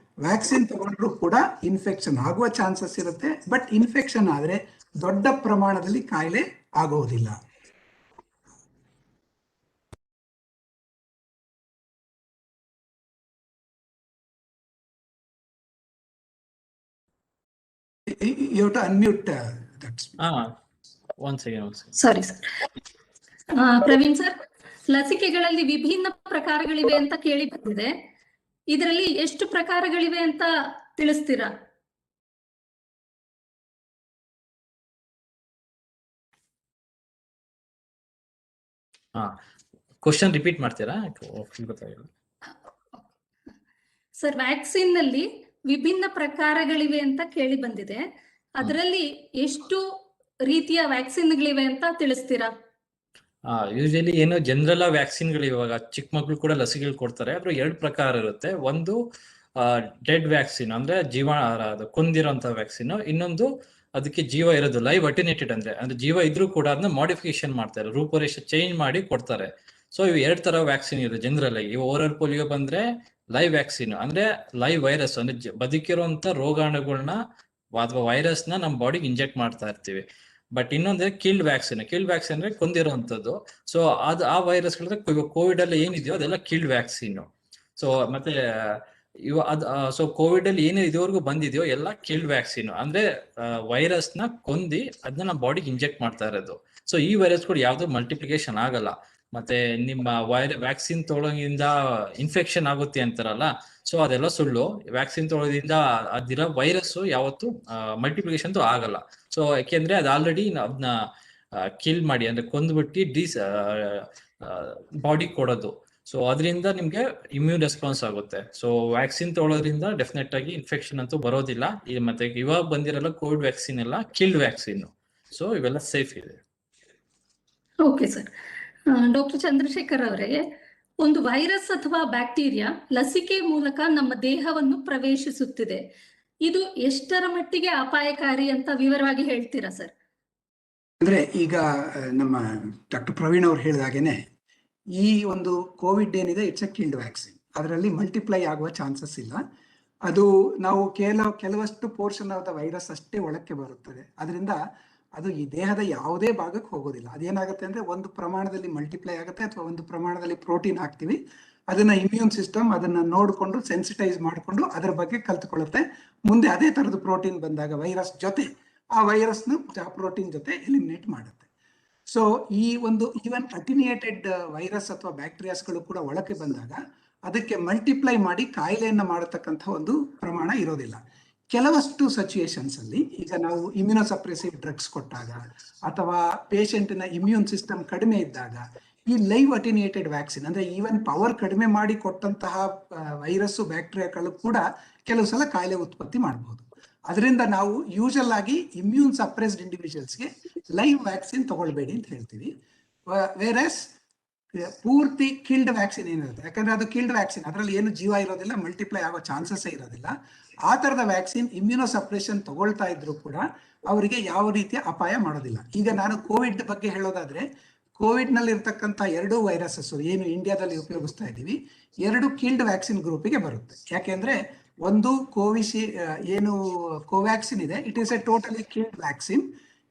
ವ್ಯಾಕ್ಸಿನ್ ತಗೊಂಡ್ರು ಕೂಡ ಇನ್ಫೆಕ್ಷನ್ ಆಗುವ ಚಾನ್ಸಸ್ ಇರುತ್ತೆ, ಬಟ್ ಇನ್ಫೆಕ್ಷನ್ ಆದ್ರೆ ದೊಡ್ಡ ಪ್ರಮಾಣದಲ್ಲಿ ಕಾಯಿಲೆ ಆಗುವುದಿಲ್ಲ. You have to unmute that.
One second.
Sorry sir. Praveen sir, ಲಸಿಕೆಗಳಲ್ಲಿ ವಿಭಿನ್ನ ಪ್ರಕಾರಗಳಿವೆ ಅಂತ ಕೇಳಿ ಬಂದಿದೆ. ಇದರಲ್ಲಿ ಎಷ್ಟು ಪ್ರಕಾರಗಳಿವೆ ಅಂತ ತಿಳಿಸ್ತೀರಾ?
ಕ್ವಶನ್ ರಿಪೀಟ್ ಮಾಡ್ತೀರಾ? ಗೊತ್ತಾಗಿಲ್ಲ
ಸರ್. ವ್ಯಾಕ್ಸಿನ್ ನಲ್ಲಿ ವಿಭಿನ್ನ ಪ್ರಕಾರಗಳಿವೆ ಅಂತ ಕೇಳಿ ಬಂದಿದೆ. ಅದರಲ್ಲಿ ಎಷ್ಟು ರೀತಿಯ ವ್ಯಾಕ್ಸಿನ್ಗಳಿವೆ ಅಂತ ತಿಳಿಸ್ತೀರಾ?
ಯೂಶಲಿ ಏನು ಜನರಲ್ ವ್ಯಾಕ್ಸಿನ್ಗಳು ಇವಾಗ ಚಿಕ್ಕ ಮಕ್ಳು ಕೂಡ ಲಸಿಕೆಗಳು ಕೊಡ್ತಾರೆ. ಅದ್ರ 2 ಪ್ರಕಾರ ಇರುತ್ತೆ. ಒಂದು ಡೆಡ್ ವ್ಯಾಕ್ಸಿನ್ ಅಂದ್ರೆ ಕೊಂದಿರೋಂಥ ವ್ಯಾಕ್ಸಿನ್. ಇನ್ನೊಂದು ಅದಕ್ಕೆ ಜೀವ ಇರೋದು, ಲೈವ್ ಅಟಿನೇಟೆಡ್ ಅಂದ್ರೆ ಜೀವ ಇದ್ರೂ ಕೂಡ ಅದನ್ನ ಮಾಡಿಫಿಕೇಶನ್ ಮಾಡ್ತಾರೆ, ರೂಪರೇಷೆ ಚೇಂಜ್ ಮಾಡಿ ಕೊಡ್ತಾರೆ. ಸೊ ಇವು 2 ತರ ವ್ಯಾಕ್ಸಿನ್ ಇರುತ್ತೆ ಜನರಲ್ ಆಗಿ. ಓರಲ್ ಪೋಲಿಯೋ ಬಂದ್ರೆ ಲೈವ್ ವ್ಯಾಕ್ಸಿನ್ ಅಂದ್ರೆ ಲೈವ್ ವೈರಸ್ ಅಂದ್ರೆ ಬದುಕಿರುವಂತ ರೋಗಾಣುಗಳನ್ನ ಅಥವಾ ವೈರಸ್ ನ ನಮ್ಮ ಬಾಡಿಗೆ ಇಂಜೆಕ್ಟ್ ಮಾಡ್ತಾ ಇರ್ತೀವಿ. ಬಟ್ ಇನ್ನೊಂದ್ರೆ ಕಿಲ್ಡ್ ವ್ಯಾಕ್ಸಿನ್ ಅಂದ್ರೆ ಕೊಂದಿರುವಂತದ್ದು. ಸೊ ಆ ವೈರಸ್ ಕೋವಿಡ್ ಅಲ್ಲಿ ಏನಿದೆಯೋ ಅದೆಲ್ಲ ಕಿಲ್ಡ್ ವ್ಯಾಕ್ಸಿನ್. ಸೊ ಮತ್ತೆ ಸೊ ಕೋವಿಡ್ ಅಲ್ಲಿ ಏನು ಇದುವರೆಗೂ ಬಂದಿದೆಯೋ ಎಲ್ಲ ಕಿಲ್ಡ್ ವ್ಯಾಕ್ಸಿನ್ ಅಂದ್ರೆ ವೈರಸ್ ನ ಕೊಂದಿ ಅದನ್ನ ನಮ್ಮ ಬಾಡಿಗೆ ಇಂಜೆಕ್ಟ್ ಮಾಡ್ತಾ ಇರೋದು. ಸೊ ಈ ವೈರಸ್ ಕೂಡ ಯಾವ್ದು ಮಲ್ಟಿಪ್ಲಿಕೇಶನ್ ಆಗಲ್ಲ. ಮತ್ತೆ ನಿಮ್ಮ ವ್ಯಾಕ್ಸಿನ್ ತೊಗೊಳೋದ್ರಿಂದ ಇನ್ಫೆಕ್ಷನ್ ಆಗುತ್ತೆ ಅಂತಾರಲ್ಲ, ಸೊ ಅದೆಲ್ಲ ಸುಳ್ಳು. ವ್ಯಾಕ್ಸಿನ್ ತೊಗೊಳೋದ್ರಿಂದ ಅದಿರೋ ವೈರಸ್ ಯಾವತ್ತು ಮಲ್ಟಿಪ್ಲಿಕೇಶನ್ ಆಗಲ್ಲ. ಸೊ ಯಾಕೆಂದ್ರೆ ಅದು ಆಲ್ರೆಡಿ ಅದನ್ನ ಕಿಲ್ ಮಾಡಿ ಅಂದ್ರೆ ಕೊಂದ್ಬಿಟ್ಟು ಬಾಡಿ ಕೊಡೋದು. ಸೊ ಅದರಿಂದ ನಿಮ್ಗೆ ಇಮ್ಯೂನ್ ರೆಸ್ಪಾನ್ಸ್ ಆಗುತ್ತೆ. ಸೊ ವ್ಯಾಕ್ಸಿನ್ ತೊಗೊಳೋದ್ರಿಂದ ಡೆಫಿನೆಟ್ ಆಗಿ ಇನ್ಫೆಕ್ಷನ್ ಅಂತೂ ಬರೋದಿಲ್ಲ. ಮತ್ತೆ ಇವಾಗ ಬಂದಿರಲ್ಲ ಕೋವಿಡ್ ವ್ಯಾಕ್ಸಿನ್ ಎಲ್ಲ ಕಿಲ್ಡ್ ವ್ಯಾಕ್ಸಿನ್. ಸೊ ಇವೆಲ್ಲ ಸೇಫ್ ಇದೆ.
Okay sir. ಡಾಕ್ಟರ್ ಚಂದ್ರಶೇಖರ್ ಅವರೇ, ಒಂದು ವೈರಸ್ ಅಥವಾ ಬ್ಯಾಕ್ಟೀರಿಯಾ ಲಸಿಕೆ ಮೂಲಕ ನಮ್ಮ ದೇಹವನ್ನು ಪ್ರವೇಶಿಸುತ್ತಿದೆ. ಇದು ಎಷ್ಟರ ಮಟ್ಟಿಗೆ ಅಪಾಯಕಾರಿ ಅಂತ ವಿವರವಾಗಿ ಹೇಳ್ತೀರಾ ಸರ್?
ಅಂದ್ರೆ ಈಗ ನಮ್ಮ ಡಾಕ್ಟರ್ ಪ್ರವೀಣ್ ಅವ್ರು ಹೇಳಿದಾಗೇನೆ ಈ ಒಂದು ಕೋವಿಡ್ ಏನಿದೆ ಇಟ್ಸ್ ಎ ಕಿಲ್ಡ್ ವ್ಯಾಕ್ಸಿನ್. ಅದರಲ್ಲಿ ಮಲ್ಟಿಪ್ಲೈ ಆಗುವ ಚಾನ್ಸಸ್ ಇಲ್ಲ. ಅದು ನಾವು ಕೆಲವಷ್ಟು ಪೋರ್ಷನ್ ಆದ ವೈರಸ್ ಅಷ್ಟೇ ಒಳಕ್ಕೆ ಬರುತ್ತದೆ. ಅದರಿಂದ ಅದು ಈ ದೇಹದ ಯಾವುದೇ ಭಾಗಕ್ಕೆ ಹೋಗೋದಿಲ್ಲ. ಅದೇನಾಗುತ್ತೆ ಅಂದ್ರೆ ಒಂದು ಪ್ರಮಾಣದಲ್ಲಿ ಮಲ್ಟಿಪ್ಲೈ ಆಗುತ್ತೆ ಅಥವಾ ಒಂದು ಪ್ರಮಾಣದಲ್ಲಿ ಪ್ರೋಟೀನ್ ಹಾಕ್ತಿವಿ. ಅದನ್ನ ಇಮ್ಯೂನ್ ಸಿಸ್ಟಮ್ ಅದನ್ನ ನೋಡಿಕೊಂಡು ಸೆನ್ಸಿಟೈಸ್ ಮಾಡಿಕೊಂಡು ಅದರ ಬಗ್ಗೆ ಕಲ್ತ್ಕೊಳ್ಳುತ್ತೆ. ಮುಂದೆ ಅದೇ ತರದ ಪ್ರೋಟೀನ್ ಬಂದಾಗ ವೈರಸ್ ಜೊತೆ ಆ ವೈರಸ್ನ ಪ್ರೋಟೀನ್ ಜೊತೆ ಎಲಿಮಿನೇಟ್ ಮಾಡುತ್ತೆ. ಸೊ ಈ ಒಂದು ಈವನ್ ಅಟಿನಿಯೇಟೆಡ್ ವೈರಸ್ ಅಥವಾ ಬ್ಯಾಕ್ಟೀರಿಯಾಸ್ಗಳು ಕೂಡ ಒಳಕ್ಕೆ ಬಂದಾಗ ಅದಕ್ಕೆ ಮಲ್ಟಿಪ್ಲೈ ಮಾಡಿ ಕಾಯಿಲೆಯನ್ನ ಮಾಡತಕ್ಕಂಥ ಒಂದು ಪ್ರಮಾಣ ಇರೋದಿಲ್ಲ. ಕೆಲವಷ್ಟು ಸಿಚುಯೇಷನ್ಸ್ ಅಲ್ಲಿ ಈಗ ನಾವು ಇಮ್ಯುನೋಸಪ್ರೆಸಿವ್ ಡ್ರಗ್ಸ್ ಕೊಟ್ಟಾಗ ಅಥವಾ ಪೇಷಂಟಿನ ಇಮ್ಯೂನ್ ಸಿಸ್ಟಮ್ ಕಡಿಮೆ ಇದ್ದಾಗ ಈ ಲೈವ್ ಅಟಿನಿಯೇಟೆಡ್ ವ್ಯಾಕ್ಸಿನ್ ಅಂದ್ರೆ ಈವನ್ ಪವರ್ ಕಡಿಮೆ ಮಾಡಿ ಕೊಟ್ಟಂತಹ ವೈರಸ್ ಬ್ಯಾಕ್ಟೀರಿಯಾಗಳು ಕೂಡ ಕೆಲವು ಸಲ ಕಾಯಿಲೆ ಉತ್ಪತ್ತಿ ಮಾಡಬಹುದು. ಅದರಿಂದ ನಾವು ಯೂಶಲ್ ಆಗಿ ಇಮ್ಯೂನ್ ಸಪ್ರೆಸ್ಡ್ ಇಂಡಿವಿಜುವಲ್ಸ್ಗೆ ಲೈವ್ ವ್ಯಾಕ್ಸಿನ್ ತಗೊಳ್ಬೇಡಿ ಅಂತ ಹೇಳ್ತೀವಿ. ವೇರಸ್ ಪೂರ್ತಿ ಕಿಲ್ಡ್ ವ್ಯಾಕ್ಸಿನ್ ಏನಿರುತ್ತೆ, ಯಾಕಂದ್ರೆ ಅದು ಕಿಲ್ಡ್ ವ್ಯಾಕ್ಸಿನ್, ಅದರಲ್ಲಿ ಏನು ಜೀವ ಇರೋದಿಲ್ಲ, ಮಲ್ಟಿಪ್ಲೈ ಆಗೋ ಚಾನ್ಸಸ್ ಇರೋದಿಲ್ಲ. ಆ ತರದ ವ್ಯಾಕ್ಸಿನ್ ಇಮ್ಯುನೋಸಪ್ರೆಷನ್ ತಗೊಳ್ತಾ ಇದ್ರು ಕೂಡ ಅವರಿಗೆ ಯಾವ ರೀತಿಯ ಅಪಾಯ ಮಾಡೋದಿಲ್ಲ. ಈಗ ನಾನು ಕೋವಿಡ್ ಬಗ್ಗೆ ಹೇಳೋದಾದ್ರೆ, ಕೋವಿಡ್ ನಲ್ಲಿ ಇರ್ತಕ್ಕಂಥ 2 ವೈರಸಸ್ ಏನು ಇಂಡಿಯಾದಲ್ಲಿ ಉಪಯೋಗಿಸ್ತಾ ಇದ್ದೀವಿ, 2 ಕಿಲ್ಡ್ ವ್ಯಾಕ್ಸಿನ್ ಗ್ರೂಪಿಗೆ ಬರುತ್ತೆ. ಯಾಕೆಂದ್ರೆ ಒಂದು ಏನು ಕೋವ್ಯಾಕ್ಸಿನ್ ಇದೆ, it is A totally killed vaccine.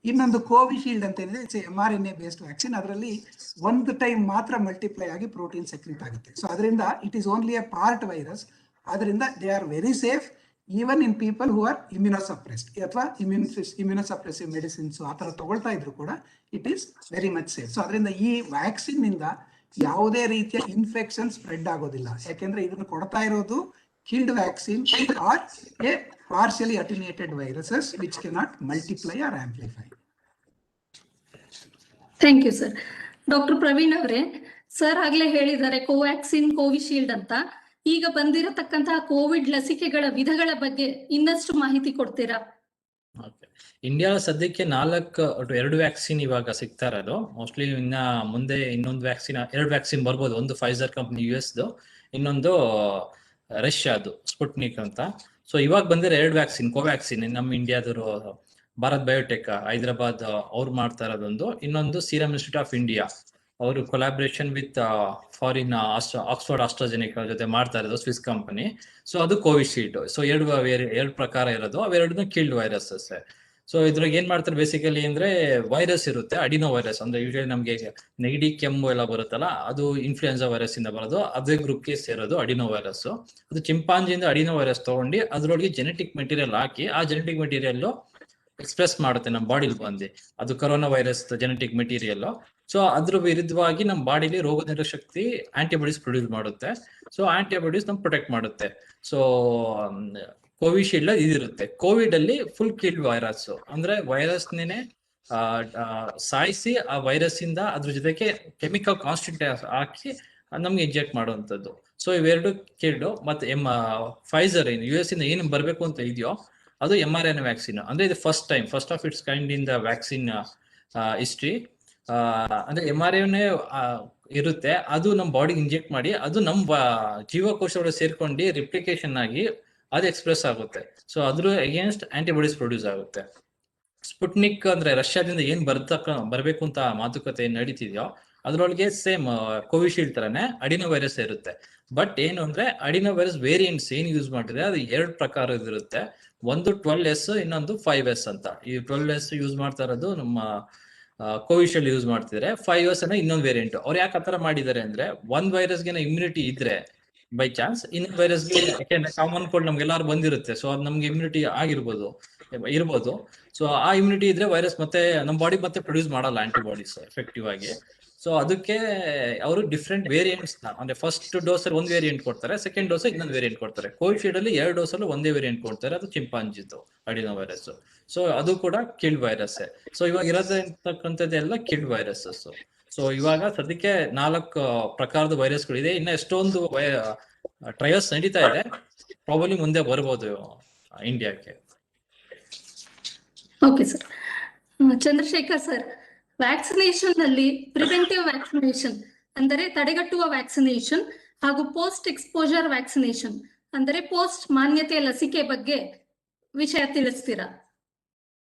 ಇನ್ನೊಂದು ಕೋವಿಶೀಲ್ಡ್ ಅಂತ ಏನಿದೆ, ಇಟ್ಸ್ mRNA ಬೇಸ್ಡ್ ವ್ಯಾಕ್ಸಿನ್. ಅದರಲ್ಲಿ ಒಂದು ಟೈಮ್ ಮಾತ್ರ ಮಲ್ಟಿಪ್ಲೈ ಆಗಿ ಪ್ರೋಟೀನ್ ಸೆಕ್ರೀಟ್ ಆಗುತ್ತೆ. ಸೊ ಅದರಿಂದ it is only a part virus. ಅದರಿಂದ they are very safe even in people who are immunosuppressed ಅಥವಾ ಇಮ್ಯುನೋಸಪ್ರೆಸಿವ್ ಮೆಡಿಸಿನ್ಸ್ ಆ ಥರ ತಗೊಳ್ತಾ ಇದ್ರು ಕೂಡ it is very much safe. So ಅದರಿಂದ ಈ ವ್ಯಾಕ್ಸಿನ್ ಇಂದ ಯಾವುದೇ ರೀತಿಯ ಇನ್ಫೆಕ್ಷನ್ ಸ್ಪ್ರೆಡ್ ಆಗೋದಿಲ್ಲ. ಯಾಕೆಂದ್ರೆ ಇದನ್ನು ಕೊಡ್ತಾ ಇರೋದು killed vaccine or a partially attenuated viruses which cannot multiply or amplify.
Thank you sir. Doctor Praveen ಅವರೇ, ಸರ್ ಆಗ್ಲೇ ಹೇಳಿದ್ದಾರೆ ಕೋವ್ಯಾಕ್ಸಿನ್, ಕೋವಿಶೀಲ್ಡ್ ಅಂತ. ಈಗ ಬಂದಿರತಕ್ಕಂತಹ ಕೋವಿಡ್ ಲಸಿಕೆಗಳ ವಿಧಗಳ ಬಗ್ಗೆ ಇನ್ನಷ್ಟು ಮಾಹಿತಿ ಕೊಡ್ತೀರಾ?
ಇಂಡಿಯಾ ಸದ್ಯಕ್ಕೆ 2 ವ್ಯಾಕ್ಸಿನ್ ಇವಾಗ ಸಿಗ್ತಾ ಇರೋದು. ಮೋಸ್ಟ್ಲಿ ಇನ್ನ ಮುಂದೆ ಇನ್ನೊಂದು ವ್ಯಾಕ್ಸಿನ್ 2 ವ್ಯಾಕ್ಸಿನ್ ಬರ್ಬೋದು. ಒಂದು ಫೈಸರ್ ಕಂಪ್ನಿ US-ದು, ಇನ್ನೊಂದು ರಷ್ಯಾದು ಸ್ಪುಟ್ನಿಕ್ ಅಂತ. ಸೊ ಇವಾಗ ಬಂದಿರೋ 2 ವ್ಯಾಕ್ಸಿನ್, ಕೋವ್ಯಾಕ್ಸಿನ್ ನಮ್ಮ ಇಂಡಿಯಾದವರು ಭಾರತ್ ಬಯೋಟೆಕ್ ಹೈದರಾಬಾದ್ ಅವ್ರು ಮಾಡ್ತಾ ಇರೋದೊಂದು, ಇನ್ನೊಂದು ಸೀರಮ್ ಇನ್ಸ್ಟಿಟ್ಯೂಟ್ ಆಫ್ ಇಂಡಿಯಾ ಅವರು collaboration with foreign Oxford AstraZeneca ಜೊತೆ ಮಾಡ್ತಾ ಇರೋದು, ಸ್ವಿಸ್ ಕಂಪನಿ. ಸೊ ಅದು ಕೋವಿಶೀಲ್ಡ್. ಸೊ 2 ಪ್ರಕಾರ ಇರೋದು, ಅವೆರಡೂ ಕಿಲ್ಡ್ ವೈರಸಸ್. ಸೊ ಇದ್ರಾಗ ಏನ್ ಮಾಡ್ತಾರೆ ಬೇಸಿಕಲಿ ಅಂದ್ರೆ ವೈರಸ್ ಇರುತ್ತೆ, ಅಡಿನೋ ವೈರಸ್ ಅಂದ್ರೆ ಯೂಶಲಿ ನಮ್ಗೆ ನೆಗಡಿ ಕೆಮ್ಮು ಎಲ್ಲ ಬರುತ್ತಲ್ಲ, ಅದು ಇನ್ಫ್ಲೂಯೆನ್ಸಾ ವೈರಸ್ ಇಂದ ಬರೋದು. ಅದೇ ಗ್ರೂಪ್ಗೆ ಸೇರೋದು ಅಡಿನೋ ವೈರಸ್. ಅದು ಚಿಂಪಾಂಜಿಯಿಂದ ಅಡಿನೋ ವೈರಸ್ ತಗೊಂಡು ಅದ್ರೊಳಗೆ ಜೆನೆಟಿಕ್ ಮೆಟೀರಿಯಲ್ ಹಾಕಿ ಆ ಜೆನೆಟಿಕ್ ಮೆಟೀರಿಯಲ್ ಎಕ್ಸ್ಪ್ರೆಸ್ ಮಾಡುತ್ತೆ ನಮ್ಮ ಬಾಡಿಲಿ ಬಂದು. ಅದು corona virus genetic material. So ಅದ್ರ ವಿರುದ್ಧವಾಗಿ ನಮ್ಮ ಬಾಡಿಲಿ ರೋಗ ನಿರೋಧಕ ಶಕ್ತಿ ಆಂಟಿಬಾಡೀಸ್ ಪ್ರೊಡ್ಯೂಸ್ ಮಾಡುತ್ತೆ. ಸೊ ಆಂಟಿಬಾಡೀಸ್ ನಮ್ ಪ್ರೊಟೆಕ್ಟ್ ಮಾಡುತ್ತೆ. ಸೊ ಕೋವಿಶೀಲ್ಡ್ ಇದಿರುತ್ತೆ. ಕೋವಿಡ್ ಅಲ್ಲಿ ಫುಲ್ ಕಿಲ್ಡ್ ವೈರಸ್, ಅಂದ್ರೆ ವೈರಸ್ನೇ ಸಾಯಿಸಿ ಆ ವೈರಸ್ ಇಂದ ಅದ್ರ ಜೊತೆಗೆ ಕೆಮಿಕಲ್ ಕಾನ್ಸ್ಟೆಂಟ್ ಹಾಕಿ ನಮ್ಗೆ ಇಂಜೆಕ್ಟ್ ಮಾಡುವಂತದ್ದು. ಸೊ ಇವೆರಡು ಕಿಲ್ಡ್. ಮತ್ತೆ ಫೈಸರ್ ಏನು US ಇಂದ ಏನು ಬರ್ಬೇಕು ಅಂತ ಇದೆಯೋ ಅದು mRNA ವ್ಯಾಕ್ಸಿನ್. ಅಂದ್ರೆ ಇದು first of it's kind in the vaccine history. ಅಂದ್ರೆ mRNA ಇರುತ್ತೆ, ಅದು ನಮ್ಮ ಬಾಡಿಗೆ ಇಂಜೆಕ್ಟ್ ಮಾಡಿ ಅದು ನಮ್ಮ ಜೀವಕೋಶಗಳು ಸೇರ್ಕೊಂಡು ರಿಪ್ಲಿಕೇಶನ್ ಆಗಿ ಅದು ಎಕ್ಸ್ಪ್ರೆಸ್ ಆಗುತ್ತೆ. ಸೊ ಅದ್ರ ಅಗೇನ್ಸ್ಟ್ ಆಂಟಿಬಾಡೀಸ್ ಪ್ರೊಡ್ಯೂಸ್ ಆಗುತ್ತೆ. ಸ್ಪುಟ್ನಿಕ್ ಅಂದ್ರೆ ರಷ್ಯಾದಿಂದ ಏನ್ ಬರ್ಬೇಕು ಅಂತ ಮಾತುಕತೆ ನಡೀತಿದ್ಯೋ ಅದ್ರೊಳಗೆ ಸೇಮ್ ಕೋವಿಶೀಲ್ಡ್ ತರನೇ ಅಡಿನೋ ವೈರಸ್ ಇರುತ್ತೆ. ಬಟ್ ಏನು ಅಂದ್ರೆ ಅಡಿನೋ ವೈರಸ್ ವೇರಿಯಂಟ್ಸ್ ಏನ್ ಯೂಸ್ ಮಾಡಿದ್ರೆ ಅದು 2 ಪ್ರಕಾರದ್ದು ಇರುತ್ತೆ. ಒಂದು 12S, ಇನ್ನೊಂದು 5S ಅಂತ. ಈ 12S ಯೂಸ್ ಮಾಡ್ತಾ ಇರೋದು ನಮ್ಮ ಕೋವಿಶೀಲ್ಡ್ ಯೂಸ್ ಮಾಡ್ತಿದ್ರೆ, 5S ಅನ್ನೋ ಇನ್ನೊಂದು ವೇರಿಯಂಟ್. ಅವ್ರು ಯಾಕೆ ಆತರ ಮಾಡಿದ್ದಾರೆ ಅಂದ್ರೆ, ಒಂದ್ ವೈರಸ್ಗೆ ಇಮ್ಯುನಿಟಿ ಇದ್ರೆ ಬೈ ಚಾನ್ಸ್ ಇನ್ನೊಂದು ವೈರಸ್ಗೆ, ಯಾಕೆಂದ್ರೆ ಕಾಮನ್ ಕೋಲ್ಡ್ ನಮ್ಗೆಲ್ಲಾರು ಬಂದಿರುತ್ತೆ, ಸೊ ಅದು ನಮ್ಗೆ ಇಮ್ಯುನಿಟಿ ಇರ್ಬೋದು. ಸೊ ಆ ಇಮ್ಯುನಿಟಿ ಇದ್ರೆ ವೈರಸ್ ಮತ್ತೆ ನಮ್ಮ ಬಾಡಿ ಮತ್ತೆ ಪ್ರೊಡ್ಯೂಸ್ ಮಾಡಲ್ಲ ಆಂಟಿಬಾಡೀಸ್ ಎಫೆಕ್ಟಿವ್ ಆಗಿ. ಸೊ ಅದಕ್ಕೆ ಅವರು ಡಿಫ್ರೆಂಟ್ ವೇರಿಯಂಟ್ಸ್ ಅಂದ್ರೆ ಫಸ್ಟ್ ಡೋಸ್ ಅಲ್ಲಿ 1 ವೇರಿಯಂಟ್ ಕೊಡ್ತಾರೆ, ಸೆಕೆಂಡ್ ಡೋಸ್ ಇನ್ನೊಂದು ವೇರಿಯಂಟ್ ಕೊಡ್ತಾರೆ. ಕೋವಿಶೀಲ್ಡ್ ಅಲ್ಲಿ 2 ಡೋಸ್ ಅಲ್ಲಿ ಒಂದೇ ವೇರಿಯಂಟ್ ಕೊಡ್ತಾರೆ, ಅದು ಚಿಂಪಾಂಜಿದು ಅಡಿನೋ ವೈರಸ್. ಸೊ ಅದು ಕೂಡ ಕಿಲ್ಡ್ ವೈರಸ್. ಸೊ ಇವಾಗ ಇರೋದಂತಕ್ಕಂಥದ್ದೆಲ್ಲ ಕಿಲ್ಡ್ ವೈರಸಸ್. ಸೊ ಇವಾಗ ಸದ್ಯಕ್ಕೆ 4 ಪ್ರಕಾರದ ವೈರಸ್ಗಳಿದೆ. ಇನ್ನ ಎಷ್ಟೊಂದು ಟ್ರಯಲ್ಸ್ ನಡೀತಾ ಇದೆ, ಪ್ರಾಬಬ್ಲಿ ಮುಂದೆ ಬರ್ಬೋದು ಇಂಡಿಯಾಕ್ಕೆ.
Okay sir. Chandrashekhar sir, vaccination ನಲ್ಲಿ ಪ್ರಿವೆಂಟಿವ್ ವ್ಯಾಕ್ಸಿನೇಷನ್ ಅಂದರೆ ತಡೆಗಟ್ಟುವ ವ್ಯಾಕ್ಸಿನೇಷನ್ ಹಾಗೂ ಪೋಸ್ಟ್ ಎಕ್ಸ್ಪೋಜರ್ ವ್ಯಾಕ್ಸಿನೇಷನ್ ಅಂದರೆ ಪೋಸ್ಟ್ ಮಾನ್ಯತೆಯ ಲಸಿಕೆ ಬಗ್ಗೆ ವಿಷಯ ತಿಳಿಸ್ತೀರಾ?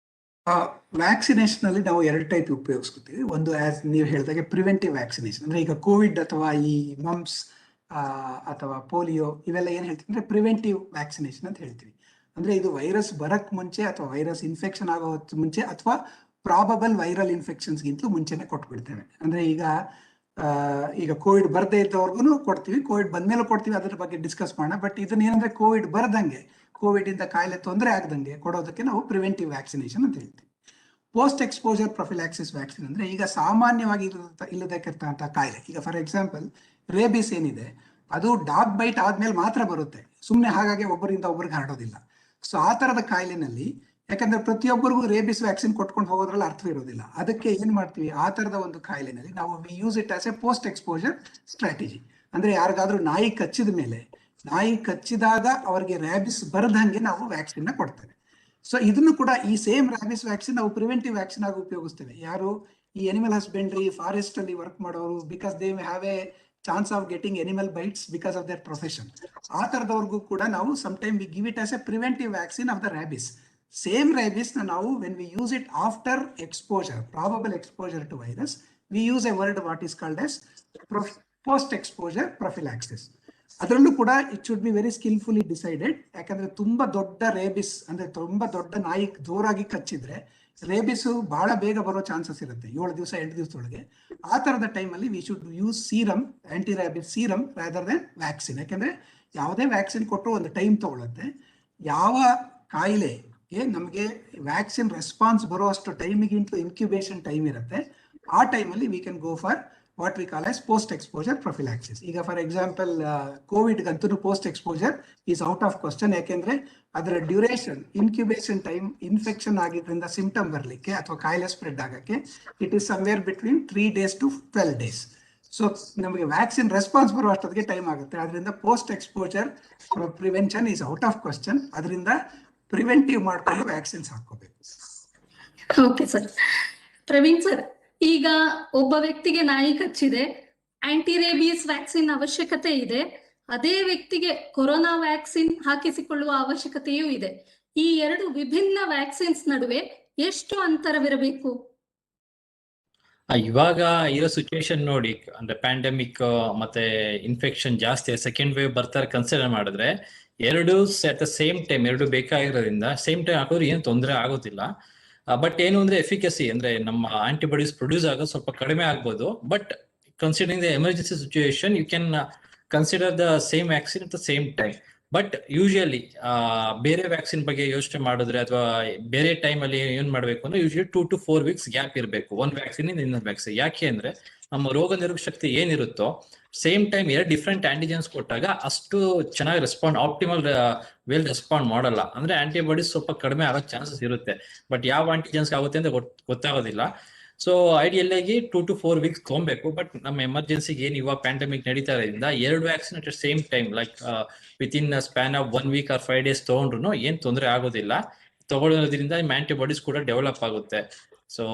ವ್ಯಾಕ್ಸಿನೇಷನ್ ಅಲ್ಲಿ ನಾವು 2 ಟೈಪ್ ಉಪಯೋಗಿಸ್ಕೊತೀವಿ. ಒಂದು ಆಸ್ ನೀವು ಹೇಳಿದಾಗೆ ಪ್ರಿವೆಂಟಿವ್ ವ್ಯಾಕ್ಸಿನೇಷನ್, ಅಂದ್ರೆ ಈಗ ಕೋವಿಡ್ ಅಥವಾ ಈ ಮಮ್ಸ್ ಅಥವಾ ಪೋಲಿಯೋ ಇವೆಲ್ಲ ಏನ್ ಹೇಳ್ತೀವಿ ಅಂದ್ರೆ ಪ್ರಿವೆಂಟಿವ್ ವ್ಯಾಕ್ಸಿನೇಷನ್ ಅಂತ ಹೇಳ್ತೀವಿ. ಅಂದ್ರೆ ಇದು ವೈರಸ್ ಬರಕ್ ಮುಂಚೆ ಅಥವಾ ವೈರಸ್ ಇನ್ಫೆಕ್ಷನ್ ಆಗೋ ಮುಂಚೆ ಅಥವಾ ಪ್ರಾಬಬಲ್ ವೈರಲ್ ಇನ್ಫೆಕ್ಷನ್ಸ್ಗಿಂತಲೂ ಮುಂಚೆನೆ ಕೊಟ್ಬಿಡ್ತೇವೆ. ಅಂದ್ರೆ ಈಗ ಕೋವಿಡ್ ಬರ್ದೇ ಇದ್ದವ್ರಿಗೂ ಕೊಡ್ತೀವಿ, ಕೋವಿಡ್ ಬಂದ್ಮೇಲೆ ಕೊಡ್ತೀವಿ, ಅದ್ರ ಬಗ್ಗೆ ಡಿಸ್ಕಸ್ ಮಾಡೋಣ. ಬಟ್ ಇದನ್ನ ಏನಂದ್ರೆ ಕೋವಿಡ್ ಬರ್ದಂಗೆ, ಕೋವಿಡ್ ಇಂದ ಕಾಯಿಲೆ ತೊಂದರೆ ಆಗದಂಗೆ ಕೊಡೋದಕ್ಕೆ ನಾವು ಪ್ರಿವೆಂಟಿವ್ ವ್ಯಾಕ್ಸಿನೇಷನ್ ಅಂತ ಹೇಳ್ತೀವಿ. ಪೋಸ್ಟ್ ಎಕ್ಸ್ಪೋಜರ್ ಪ್ರೊಫಿಲಾಕ್ಸಿಸ್ ವ್ಯಾಕ್ಸಿನ್ ಅಂದ್ರೆ ಈಗ ಸಾಮಾನ್ಯವಾಗಿ ಇಲ್ಲದಕ್ಕಿರ್ತಂತ ಕಾಯಿಲೆ, ಈಗ ಫಾರ್ ಎಕ್ಸಾಂಪಲ್ ರೇಬಿಸ್ ಏನಿದೆ ಅದು ಡಾಗ್ ಬೈಟ್ ಆದ್ಮೇಲೆ ಮಾತ್ರ ಬರುತ್ತೆ, ಸುಮ್ಮನೆ ಹಾಗಾಗಿ ಒಬ್ಬರಿಂದ ಒಬ್ಬರಿಗೆ ಹರಡೋದಿಲ್ಲ. ಸೊ ಆ ತರದ ಕಾಯಿಲೆನಲ್ಲಿ, ಯಾಕಂದ್ರೆ ಪ್ರತಿಯೊಬ್ಬರಿಗೂ ರೇಬಿಸ್ ವ್ಯಾಕ್ಸಿನ್ ಕೊಟ್ಕೊಂಡು ಹೋಗೋದ್ರಲ್ಲಿ ಅರ್ಥ ಇರೋದಿಲ್ಲ, ಅದಕ್ಕೆ ಏನ್ ಮಾಡ್ತೀವಿ, ಆ ತರದ ಒಂದು ಕಾಯಿಲೆನಲ್ಲಿ ನಾವು use it as A post exposure strategy. ಅಂದ್ರೆ ಯಾರಿಗಾದ್ರೂ ನಾಯಿ ಕಚ್ಚಿದ ಮೇಲೆ, ನಾಯಿ ಕಚ್ಚಿದಾಗ ಅವರಿಗೆ ರ್ಯಾಬಿಸ್ ಬರದಂಗೆ ನಾವು ವ್ಯಾಕ್ಸಿನ್ ಕೊಡ್ತೇವೆ. ಸೊ ಇದನ್ನು ಕೂಡ ಈ ಸೇಮ್ ರ್ಯಾಬಿಸ್ ವ್ಯಾಕ್ಸಿನ್ ನಾವು ಪ್ರಿವೆಂಟಿವ್ ವ್ಯಾಕ್ಸಿನ್ ಆಗಿ ಉಪಯೋಗಿಸ್ತೇವೆ. ಯಾರು ಈ ಎನಿಮಲ್ ಹಸ್ಬೆಂಡ್ರಿ, ಫಾರೆಸ್ಟ್ ಅಲ್ಲಿ ವರ್ಕ್ ಮಾಡೋರು, because they have a chance of getting animal bites because of their profession, ಆ ತರದವ್ರಿಗೂ ಕೂಡ ನಾವು sometime we give it as a preventive vaccine of the rabies. Same rabies ನಾವು when we use it after exposure, probable exposure to virus, we use a word what is called as post exposure prophylaxis. ಅದರಲ್ಲೂ ಕೂಡ it should be very ಸ್ಕಿಲ್ಫುಲಿ decided. ಯಾಕಂದ್ರೆ ತುಂಬಾ ದೊಡ್ಡ rabies ಅಂದ್ರೆ ತುಂಬಾ ದೊಡ್ಡ ನಾಯಿ ಜೋರಾಗಿ ಕಚ್ಚಿದ್ರೆ ರೇಬಿಸ್ ಬಹಳ ಬೇಗ ಬರೋ ಚಾನ್ಸಸ್ ಇರುತ್ತೆ, 7 ದಿವಸ 8 ದಿವಸದೊಳಗೆ. ಆ ತರದ ಟೈಮಲ್ಲಿ we should use serum, anti rabies serum rather than vaccine. ಯಾಕಂದ್ರೆ ಯಾವುದೇ ವ್ಯಾಕ್ಸಿನ್ ಕೊಟ್ಟರು ಒಂದು ಟೈಮ್ ತಗೊಳುತ್ತೆ. ಯಾವ ಕಾಯಿಲೆಗೆ ನಮಗೆ ವ್ಯಾಕ್ಸಿನ್ ರೆಸ್ಪಾನ್ಸ್ ಬರೋ ಅಷ್ಟು ಟೈಮಿಗಿಂತಲೂ ಇನ್ಕ್ಯುಬೇಷನ್ ಟೈಮ್ ಇರುತ್ತೆ, ಆ ಟೈಮಲ್ಲಿ we can go for what we call as post exposure prophylaxis. ಈಗ ಫಾರ್ ಎಕ್ಸಾಂಪಲ್ ಕೋವಿಡ್ ಗಂತೂ post exposure is out of question. ಯಾಕೆಂದ್ರೆ ಅದರ ಡ್ಯೂರೇಷನ್, ಇನ್ಕ್ಯುಬೇಷನ್ ಟೈಮ್, ಇನ್ಫೆಕ್ಷನ್ ಆಗಿದ್ರಿಂದ ಸಿಂಪ್ಟಮ್ ಬರಲಿಕ್ಕೆ ಅಥವಾ ಕಾಯಿಲೆ ಸ್ಪ್ರೆಡ್ ಆಗಕ್ಕೆ it is somewhere between 3 days to 12 days. So ನಮಗೆ ವ್ಯಾಕ್ಸಿನ್ ರೆಸ್ಪಾನ್ಸ್ ಬರೋ ಅಷ್ಟೊತ್ತಿಗೆ ಟೈಮ್ ಆಗುತ್ತೆ. ಅದರಿಂದ post exposure prevention is out of question. ಅದರಿಂದ ಪ್ರಿವೆಂಟಿವ್ ಮಾಡ್ಕೊಂಡು ವ್ಯಾಕ್ಸಿನ್ಸ್ ಹಾಕೋಬೇಕು.
Okay sir. ಪ್ರವೀಣ್ ಸರ್, ಈಗ ಒಬ್ಬ ವ್ಯಕ್ತಿಗೆ ನಾಯಿ ಕಚ್ಚಿದೆ, ಆಂಟಿ ರೇಬೀಸ್ ವ್ಯಾಕ್ಸಿನ್ ಅವಶ್ಯಕತೆ ಇದೆ, ಅದೇ ವ್ಯಕ್ತಿಗೆ ಕೊರೋನಾ ವ್ಯಾಕ್ಸಿನ್ ಹಾಕಿಸಿಕೊಳ್ಳುವ ಅವಶ್ಯಕತೆಯೂ ಇದೆ. ಈ 2 ವಿಭಿನ್ನ ವ್ಯಾಕ್ಸಿನ್ಸ್ ನಡುವೆ ಎಷ್ಟು ಅಂತರವಿರಬೇಕು?
ಇವಾಗ ಇರೋ ಸಿಚುವೇಶನ್ ನೋಡಿ, ಅಂದ್ರೆ ಪ್ಯಾಂಡಮಿಕ್ ಮತ್ತೆ ಇನ್ಫೆಕ್ಷನ್ ಜಾಸ್ತಿ, ಸೆಕೆಂಡ್ ವೇವ್ ಬರ್ತಾರೆ ಕನ್ಸಿಡರ್ ಮಾಡಿದ್ರೆ 2 ಅಟ್ ದ ಸೇಮ್ ಟೈಮ್ 2 ಬೇಕಾಗಿರೋದ್ರಿಂದ ಸೇಮ್ ಟೈಮ್ ಹಾಕೋದ್ರೆ ಏನು ತೊಂದರೆ ಆಗೋದಿಲ್ಲ. ಬಟ್ ಏನು ಅಂದ್ರೆ ಎಫಿಕಸಿ ಅಂದ್ರೆ ನಮ್ಮ ಆಂಟಿಬಾಡೀಸ್ ಪ್ರೊಡ್ಯೂಸ್ ಆಗೋದು ಸ್ವಲ್ಪ ಕಡಿಮೆ ಆಗ್ಬೋದು. But considering the emergency situation you can consider the same vaccine at the same time. But usually ಬೇರೆ ವ್ಯಾಕ್ಸಿನ್ ಬಗ್ಗೆ ಯೋಚನೆ ಮಾಡಿದ್ರೆ ಅಥವಾ ಬೇರೆ ಟೈಮ್ ಅಲ್ಲಿ ಏನ್ ಮಾಡ್ಬೇಕು ಅಂದ್ರೆ ಯೂಶಲಿ 2 to 4 weeks ಗ್ಯಾಪ್ ಇರಬೇಕು ಒಂದ್ ವ್ಯಾಕ್ಸಿನ್ ಇಂದ ಇನ್ನೊಂದು ವ್ಯಾಕ್ಸಿನ್. ಯಾಕೆ ಅಂದ್ರೆ ನಮ್ಮ ರೋಗ ನಿರೋಧಕ ಶಕ್ತಿ ಏನಿರುತ್ತೋ ಸೇಮ್ ಟೈಮ್ 2 ಡಿಫ್ರೆಂಟ್ ಆಂಟಿಜೆನ್ಸ್ ಕೊಟ್ಟಾಗ ಅಷ್ಟು ಚೆನ್ನಾಗಿ ರೆಸ್ಪಾಂಡ್ ಆಪ್ಟಿಮಲ್ ವೆಲ್ ರೆಸ್ಪಾಂಡ್ ಮಾಡಲ್ಲ. ಅಂದ್ರೆ ಆಂಟಿಬಾಡೀಸ್ ಸ್ವಲ್ಪ ಕಡಿಮೆ ಆಗೋ ಚಾನ್ಸಸ್ ಇರುತ್ತೆ. ಬಟ್ ಯಾವ ಆಂಟಿಜೆನ್ಸ್ ಆಗುತ್ತೆ ಅಂತ ಗೊತ್ತಾಗೋದಿಲ್ಲ. ಸೊ ಐಡಿಯಲ್ ಆಗಿ 2 to 4 weeks ತೊಗೊಬೇಕು. ಬಟ್ ನಮ್ಮ ಎಮರ್ಜೆನ್ಸಿಗೆ ಏನ್ ಇವಾಗ ಪ್ಯಾಂಡಮಿಕ್ ನಡೀತಾ ಇರೋದ್ರಿಂದ 2 vaccine at same time like within span of 1 week or 5 days ತಗೊಂಡ್ರು ಏನ್ ತೊಂದರೆ ಆಗೋದಿಲ್ಲ. ತಗೊಳ್ಳೋದ್ರಿಂದ ಆಂಟಿಬಾಡೀಸ್ ಕೂಡ ಡೆವಲಪ್ ಆಗುತ್ತೆ. ಸೊ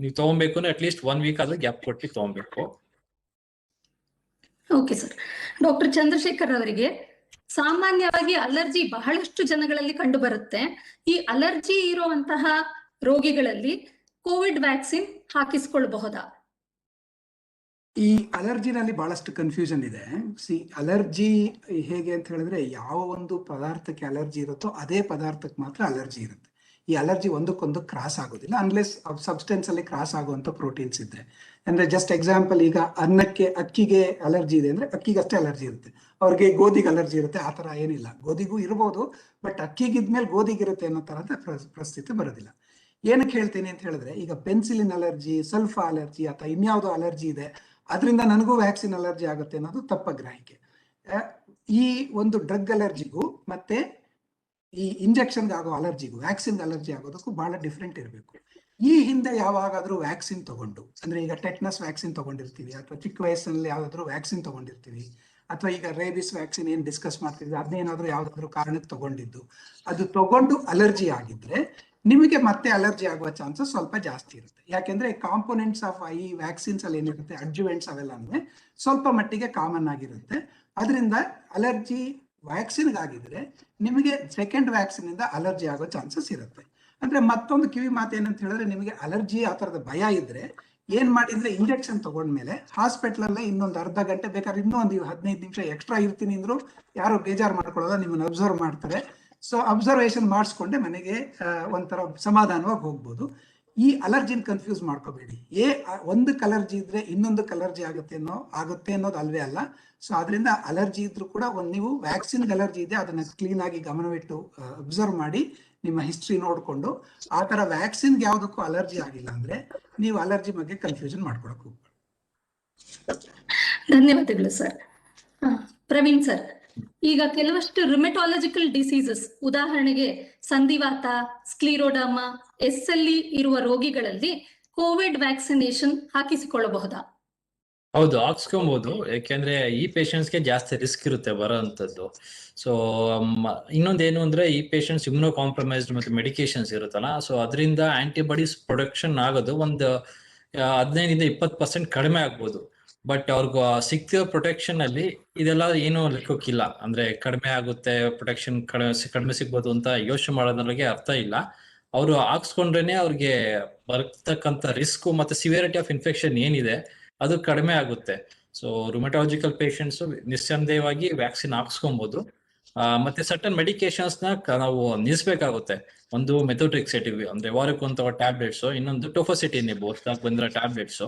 ನೀವು ತಗೊಬೇಕು ಅಂದ್ರೆ ಅಟ್ಲೀಸ್ಟ್ 1 week ಆದ್ರೂ ಗ್ಯಾಪ್ ಕೊಟ್ಟು ತಗೊಬೇಕು.
Okay sir. ಡಾಕ್ಟರ್ ಚಂದ್ರಶೇಖರ್ ಅವರಿಗೆ ಸಾಮಾನ್ಯವಾಗಿ ಅಲರ್ಜಿ ಬಹಳಷ್ಟು ಜನಗಳಲ್ಲಿ ಕಂಡು ಬರುತ್ತೆ. ಈ ಅಲರ್ಜಿ ಇರುವಂತಹ ರೋಗಿಗಳಲ್ಲಿ ಕೋವಿಡ್ ವ್ಯಾಕ್ಸಿನ್ ಹಾಕಿಸ್ಕೊಳ್ಬಹುದಾ?
ಈ ಅಲರ್ಜಿನಲ್ಲಿ ಬಹಳಷ್ಟು ಕನ್ಫ್ಯೂಷನ್ ಇದೆ. ಅಲರ್ಜಿ ಹೇಗೆ ಅಂತ ಹೇಳಿದ್ರೆ ಯಾವ ಒಂದು ಪದಾರ್ಥಕ್ಕೆ ಅಲರ್ಜಿ ಇರುತ್ತೋ ಅದೇ ಪದಾರ್ಥಕ್ಕೆ ಮಾತ್ರ ಅಲರ್ಜಿ ಇರುತ್ತೆ. ಈ ಅಲರ್ಜಿ ಒಂದಕ್ಕೊಂದು ಕ್ರಾಸ್ ಆಗೋದಿಲ್ಲ ಅನ್ಲೆಸ್ ಸಬ್ಸ್ಟೆನ್ಸ್ ಅಲ್ಲಿ ಕ್ರಾಸ್ ಆಗುವಂತ ಪ್ರೋಟೀನ್ಸ್ ಇದ್ರೆ. ಅಂದ್ರೆ ಜಸ್ಟ್ ಎಕ್ಸಾಂಪಲ್, ಈಗ ಅಕ್ಕಿಗೆ ಅಲರ್ಜಿ ಇದೆ ಅಂದ್ರೆ ಅಕ್ಕಿಗೆ ಅಷ್ಟೇ ಅಲರ್ಜಿ ಇರುತ್ತೆ, ಅವ್ರಿಗೆ ಗೋಧಿಗೆ ಅಲರ್ಜಿ ಇರುತ್ತೆ ಆ ತರ ಏನಿಲ್ಲ. ಗೋಧಿಗೂ ಇರ್ಬೋದು, ಬಟ್ ಅಕ್ಕಿಗಿದ್ಮೇಲೆ ಗೋಧಿಗಿರುತ್ತೆ ಅನ್ನೋ ತರದ ಪರಿಸ್ಥಿತಿ ಬರೋದಿಲ್ಲ. ಏನಕ್ಕೆ ಹೇಳ್ತೀನಿ ಅಂತ ಹೇಳಿದ್ರೆ, ಈಗ ಪೆನ್ಸಿಲಿನ್ ಅಲರ್ಜಿ, ಸಲ್ಫಾ ಅಲರ್ಜಿ ಅಥವಾ ಇನ್ಯಾವುದೋ ಅಲರ್ಜಿ ಇದೆ ಅದರಿಂದ ನನಗೂ ವ್ಯಾಕ್ಸಿನ್ ಅಲರ್ಜಿ ಆಗುತ್ತೆ ಅನ್ನೋದು ತಪ್ಪ ಗ್ರಹಿಕೆ. ಈ ಒಂದು ಡ್ರಗ್ ಅಲರ್ಜಿಗೂ ಮತ್ತೆ ಈ ಇಂಜೆಕ್ಷನ್ಗೆ ಆಗೋ ಅಲರ್ಜಿಗೂ ವ್ಯಾಕ್ಸಿನ್ಗೆ ಅಲರ್ಜಿ ಆಗೋದಕ್ಕೂ ಬಹಳ ಡಿಫ್ರೆಂಟ್ ಇರಬೇಕು. ಈ ಹಿಂದೆ ಯಾವಾಗಾದ್ರೂ ವ್ಯಾಕ್ಸಿನ್ ತಗೊಂಡು, ಅಂದ್ರೆ ಈಗ ಟೆಟ್ನಸ್ ವ್ಯಾಕ್ಸಿನ್ ತಗೊಂಡಿರ್ತೀವಿ ಅಥವಾ ಚಿಕ್ಕ ವಯಸ್ಸಿನಲ್ಲಿ ಯಾವ್ದಾದ್ರು ವ್ಯಾಕ್ಸಿನ್ ತಗೊಂಡಿರ್ತೀವಿ ಅಥವಾ ಈಗ ರೇಬಿಸ್ ವ್ಯಾಕ್ಸಿನ್ ಏನ್ ಡಿಸ್ಕಸ್ ಮಾಡ್ತಿದ್ವಿ ಅದನ್ನೇನಾದ್ರೂ ಯಾವ್ದಾದ್ರು ಕಾರಣಕ್ಕೆ ತಗೊಂಡಿದ್ದು, ಅದು ತಗೊಂಡು ಅಲರ್ಜಿ ಆಗಿದ್ರೆ ನಿಮಗೆ ಮತ್ತೆ ಅಲರ್ಜಿ ಆಗುವ ಚಾನ್ಸಸ್ ಸ್ವಲ್ಪ ಜಾಸ್ತಿ ಇರುತ್ತೆ. ಯಾಕೆಂದ್ರೆ ಕಾಂಪೋನೆಂಟ್ಸ್ ಆಫ್ ಈ ವ್ಯಾಕ್ಸಿನ್ಸ್ ಅಲ್ಲಿ ಏನಿರುತ್ತೆ, ಅಡ್ಜುವೆಂಟ್ಸ್ ಅವೆಲ್ಲ ಅಂದ್ರೆ ಸ್ವಲ್ಪ ಮಟ್ಟಿಗೆ ಕಾಮನ್ ಆಗಿರುತ್ತೆ. ಅದರಿಂದ ಅಲರ್ಜಿ ವ್ಯಾಕ್ಸಿನ್ ಆಗಿದ್ರೆ ನಿಮಗೆ ಸೆಕೆಂಡ್ ವ್ಯಾಕ್ಸಿನ್ ಇಂದ ಅಲರ್ಜಿ ಆಗೋ ಚಾನ್ಸಸ್ ಇರುತ್ತೆ. ಅಂದ್ರೆ ಮತ್ತೊಂದು ಕಿವಿ ಮಾತು ಏನಂತ ಹೇಳಿದ್ರೆ, ನಿಮಗೆ ಅಲರ್ಜಿ ಆ ತರದ ಭಯ ಇದ್ರೆ ಏನ್ ಮಾಡಿದ್ರೆ ಇಂಜೆಕ್ಷನ್ ತಗೊಂಡ್ಮೇಲೆ ಹಾಸ್ಪಿಟಲ್ ಅಲ್ಲೇ ಇನ್ನೊಂದು ಅರ್ಧ ಗಂಟೆ ಬೇಕಾದ್ರೆ ಇನ್ನೂ ಒಂದು 15 ನಿಮಿಷ ಎಕ್ಸ್ಟ್ರಾ ಇರ್ತೀನಿ ಅಂದ್ರು ಯಾರು ಬೇಜಾರು ಮಾಡ್ಕೊಳ್ಳೋಲ್ಲ, ನಿಮ್ಮನ್ನ ಅಬ್ಸರ್ವ್ ಮಾಡ್ತಾರೆ. ಸೊ ಅಬ್ಸರ್ವೇಷನ್ ಮಾಡಿಸ್ಕೊಂಡೆ ಮನೆಗೆ ಒಂಥರ ಸಮಾಧಾನವಾಗಿ ಹೋಗ್ಬೋದು. ಈ ಅಲರ್ಜಿನ ಕನ್ಫ್ಯೂಸ್ ಮಾಡ್ಕೋಬೇಡಿ. ಒಂದಕ್ಕೆ ಅಲರ್ಜಿ ಇದ್ರೆ ಇನ್ನೊಂದಕ್ಕೆ ಅಲರ್ಜಿ ಆಗುತ್ತೆ ಅನ್ನೋದು ಅಲ್ವೇ ಅಲ್ಲ. ಸೊ ಅದರಿಂದ ಅಲರ್ಜಿ ಇದ್ರೂ ಕೂಡ ನೀವು ವ್ಯಾಕ್ಸಿನ್ ಅಲರ್ಜಿ ಇದೆ ಅದನ್ನ ಕ್ಲೀನ್ ಆಗಿ ಗಮನವಿಟ್ಟು ಅಬ್ಸರ್ವ್ ಮಾಡಿ ನಿಮ್ಮ ಹಿಸ್ಟ್ರಿ ನೋಡ್ಕೊಂಡು ಆ ತರ ವ್ಯಾಕ್ಸಿನ್ಗೆ ಯಾವುದಕ್ಕೂ ಅಲರ್ಜಿ ಆಗಿಲ್ಲ ಅಂದ್ರೆ ನೀವು ಅಲರ್ಜಿ ಬಗ್ಗೆ ಕನ್ಫ್ಯೂಷನ್ ಮಾಡ್ಕೊಳಕ್ ಹೋಗ್ಬೇಡಿ.
ಧನ್ಯವಾದಗಳು ಸರ್. ಪ್ರವೀಣ್ ಸರ್, ಈಗ ಕೆಲವಷ್ಟು ರಿಮೆಟಾಲಜಿಕಲ್ ಡಿಸೀಸಸ್, ಉದಾಹರಣೆಗೆ ಸಂಧಿವಾತ, ಸ್ಕ್ಲಿರೋಡರ್ಮಾ, SLE ಇರುವ ರೋಗಿಗಳಲ್ಲಿ ಕೋವಿಡ್ ವ್ಯಾಕ್ಸಿನೇಷನ್ ಹಾಕಿಸಿಕೊಳ್ಳಬಹುದಾ?
ಹೌದು, ಹಾಕ್ಸ್ಕೊಬಹುದು. ಯಾಕೆಂದ್ರೆ ಈ ಪೇಷಂಟ್ಸ್ಗೆ ಜಾಸ್ತಿ ರಿಸ್ಕ್ ಇರುತ್ತೆ ಬರೋಂಥದ್ದು. ಸೊ ಇನ್ನೊಂದೇನು ಅಂದ್ರೆ ಈ ಪೇಷಂಟ್ಸ್ ಇಮ್ಯುನೋ ಕಾಂಪ್ರಮೈಸ್ಡ್ ಮತ್ತೆ ಮೆಡಿಕೇಶನ್ಸ್ ಇರುತ್ತಲ್ಲ, ಸೊ ಅದರಿಂದ ಆಂಟಿಬಾಡೀಸ್ ಪ್ರೊಡಕ್ಷನ್ ಆಗೋದು ಒಂದು 15-20% ಕಡಿಮೆ ಆಗ್ಬೋದು. ಬಟ್ ಅವ್ರಿಗೆ ಸಿಕ್ತಿರೋ ಪ್ರೊಟೆಕ್ಷನ್ ಅಲ್ಲಿ ಇದೆಲ್ಲ ಏನು ಲೆಕ್ಕಕ್ಕಿಲ್ಲ. ಅಂದ್ರೆ ಕಡಿಮೆ ಆಗುತ್ತೆ, ಪ್ರೊಟೆಕ್ಷನ್ ಕಡಿಮೆ ಸಿಗ್ಬೋದು ಅಂತ ಯೋಚನೆ ಮಾಡೋದ್ರೊಳಗೆ ಅರ್ಥ ಇಲ್ಲ. ಅವರು ಹಾಕ್ಸ್ಕೊಂಡ್ರೇನೆ ಅವ್ರಿಗೆ ಬರ್ತಕ್ಕಂಥ ರಿಸ್ಕ್ ಮತ್ತೆ ಸಿವಿಯರಿಟಿ ಆಫ್ ಇನ್ಫೆಕ್ಷನ್ ಏನಿದೆ ಅದು ಕಡಿಮೆ ಆಗುತ್ತೆ. ಸೊ ರುಮಟಾಲಜಿಕಲ್ ಪೇಷಂಟ್ಸ್ ನಿಸ್ಸಂದೇಹವಾಗಿ ವ್ಯಾಕ್ಸಿನ್ ಹಾಕ್ಸ್ಕೊಬಹುದು. ಮತ್ತೆ ಸರ್ಟನ್ ಮೆಡಿಕೇಶನ್ಸ್ ನ ನಾವು ನಿಲ್ಲಿಸಬೇಕಾಗುತ್ತೆ. ಒಂದು ಮೆಥೋಟ್ರೆಕ್ಸೇಟಿವ್ ಅಂದ್ರೆ ವಾರಕ್ಕೊಂದು ಟ್ಯಾಬ್ಲೆಟ್ಸ್, ಇನ್ನೊಂದು ಟೋಫಾಸಿಟಿನಿಬ್ ಹೊಸದಾಗಿ ಬಂದಿರೋ ಟ್ಯಾಬ್ಲೆಟ್ಸ್.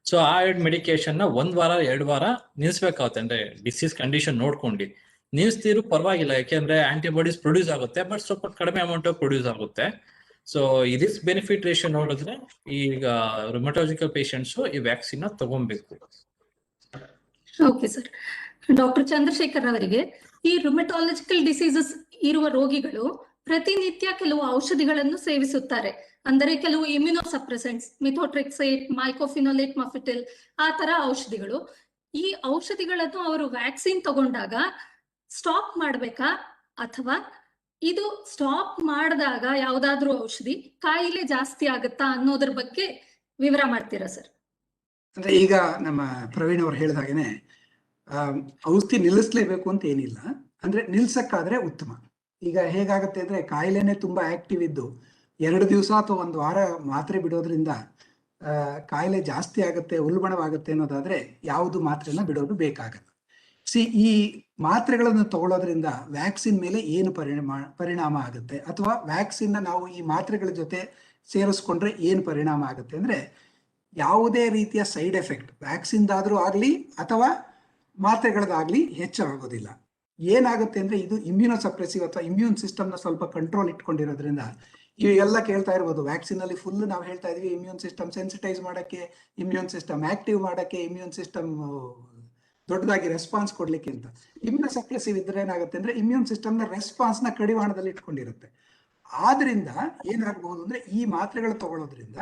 ಸೊ ಆ 2 ಮೆಡಿಕೇಶನ್ ನ 1 ವಾರ 2 ವಾರ ನಿಲ್ಲಿಸಬೇಕಾಗುತ್ತೆ. ಅಂದ್ರೆ ಡಿಸೀಸ್ ಕಂಡೀಷನ್ ನೋಡ್ಕೊಂಡು ನಿಲ್ಲಿಸ್ತಿರು ಪರವಾಗಿಲ್ಲ, ಯಾಕೆಂದ್ರೆ ಆಂಟಿಬಾಡೀಸ್ ಪ್ರೊಡ್ಯೂಸ್ ಆಗುತ್ತೆ, ಬಟ್ ಸ್ವಲ್ಪ ಕಡಿಮೆ ಅಮೌಂಟ್ ಪ್ರೊಡ್ಯೂಸ್ ಆಗುತ್ತೆ. ಸೊ ಈ ರಿಸ್ಕ್ ಬೆನಿಫಿಟ್ ರೇಷಿಯೋ ನೋಡಿದ್ರೆ ಈಗ ರುಮಟಾಲಜಿಕಲ್ ಪೇಷಂಟ್ಸ್ ಈ ವ್ಯಾಕ್ಸಿನ್ ತಗೊಬೇಕು.
Okay sir. ಡಾಕ್ಟರ್ ಚಂದ್ರಶೇಖರ್ ಅವರಿಗೆ, ಈ ರುಮಟಾಲಜಿಕಲ್ ಡಿಸೀಸಸ್ ಇರುವ ರೋಗಿಗಳು ಪ್ರತಿನಿತ್ಯ ಕೆಲವು ಔಷಧಿಗಳನ್ನು ಸೇವಿಸುತ್ತಾರೆ. ಅಂದರೆ ಕೆಲವು ಇಮ್ಯುನೋ ಸಪ್ರೆಸೆಂಟ್ಸ್, ಮಿಥೋಟ್ರೆಕ್ಸೇಟ್, ಮೈಕೋಫಿನೋಲೇಟ್, ಮಫಿಟಿಲ್, ಆ ತರ ಔಷಧಿಗಳು. ಈ ಔಷಧಿಗಳನ್ನು ಅವರು ವ್ಯಾಕ್ಸಿನ್ ತಗೊಂಡಾಗ ಸ್ಟಾಪ್ ಮಾಡ್ಬೇಕಾ, ಅಥವಾ ಇದು ಸ್ಟಾಪ್ ಮಾಡಿದಾಗ ಯಾವ್ದಾದ್ರು ಔಷಧಿ ಕಾಯಿಲೆ ಜಾಸ್ತಿ ಆಗುತ್ತಾ ಅನ್ನೋದ್ರ ಬಗ್ಗೆ ವಿವರ ಮಾಡ್ತೀರಾ ಸರ್?
ಅಂದ್ರೆ ಈಗ ನಮ್ಮ ಪ್ರವೀಣ್ ಅವ್ರು ಹೇಳಿದಾಗೇನೆ ಔಷಧಿ ನಿಲ್ಲಿಸ್ಲೇಬೇಕು ಅಂತ ಏನಿಲ್ಲ. ಅಂದ್ರೆ ನಿಲ್ಸಕ್ಕಾದ್ರೆ ಉತ್ತಮ. ಈಗ ಹೇಗಾಗುತ್ತೆ ಅಂದ್ರೆ ಕಾಯಿಲೆನೆ ತುಂಬಾ ಆಕ್ಟಿವ್ ಇದ್ದು 2 ದಿವಸ ಅಥವಾ 1 ವಾರ ಮಾತ್ರೆ ಬಿಡೋದ್ರಿಂದ ಕಾಯಿಲೆ ಜಾಸ್ತಿ ಆಗುತ್ತೆ, ಉಲ್ಬಣವಾಗುತ್ತೆ ಅನ್ನೋದಾದ್ರೆ ಯಾವುದು ಮಾತ್ರೆನ ಬಿಡೋದು ಬೇಕಾಗಲ್ಲ. ಈ ಮಾತ್ರೆಗಳನ್ನು ತಗೊಳ್ಳೋದ್ರಿಂದ ವ್ಯಾಕ್ಸಿನ್ ಮೇಲೆ ಏನು ಪರಿಣಾಮ ಆಗುತ್ತೆ, ಅಥವಾ ವ್ಯಾಕ್ಸಿನ್ ನಾವು ಈ ಮಾತ್ರೆಗಳ ಜೊತೆ ಸೇರಿಸ್ಕೊಂಡ್ರೆ ಏನು ಪರಿಣಾಮ ಆಗುತ್ತೆ ಅಂದ್ರೆ ಯಾವುದೇ ರೀತಿಯ ಸೈಡ್ ಎಫೆಕ್ಟ್ ವ್ಯಾಕ್ಸಿನ್ದಾದ್ರೂ ಆಗ್ಲಿ ಅಥವಾ ಮಾತ್ರೆಗಳದಾಗ್ಲಿ ಹೆಚ್ಚಾಗೋದಿಲ್ಲ. ಏನಾಗುತ್ತೆ ಅಂದ್ರೆ ಇದು ಇಮ್ಯುನೋಸಪ್ರೆಸಿವ್ ಅಥವಾ ಇಮ್ಯೂನ್ ಸಿಸ್ಟಮ್ ನ ಸ್ವಲ್ಪ ಕಂಟ್ರೋಲ್ ಇಟ್ಕೊಂಡಿರೋದ್ರಿಂದ ಇವೆಲ್ಲ ಕೇಳ್ತಾ ಇರ್ಬೋದು. ವ್ಯಾಕ್ಸಿನ್ ಅಲ್ಲಿ ಫುಲ್ ನಾವು ಹೇಳ್ತಾ ಇದೀವಿ ಇಮ್ಯೂನ್ ಸಿಸ್ಟಮ್ ಸೆನ್ಸಿಟೈಸ್ ಮಾಡಕ್ಕೆ, ಇಮ್ಯೂನ್ ಸಿಸ್ಟಮ್ ಆಕ್ಟಿವ್ ಮಾಡಕ್ಕೆ, ಇಮ್ಯೂನ್ ಸಿಸ್ಟಮ್ ದೊಡ್ಡದಾಗಿ ರೆಸ್ಪಾನ್ಸ್ ಕೊಡ್ಲಿಕ್ಕೆ ಅಂತ. ಇಮ್ಯುನೋಸಪ್ರೆಸಿವ್ ಇದ್ರೆ ಏನಾಗುತ್ತೆ ಅಂದ್ರೆ ಇಮ್ಯೂನ್ ಸಿಸ್ಟಮ್ ನ ರೆಸ್ಪಾನ್ಸ್ ನ ಕಡಿವಾಣದಲ್ಲಿ ಇಟ್ಕೊಂಡಿರುತ್ತೆ. ಆದ್ರಿಂದ ಏನಾಗಬಹುದು ಅಂದ್ರೆ ಈ ಮಾತ್ರೆಗಳು ತಗೊಳ್ಳೋದ್ರಿಂದ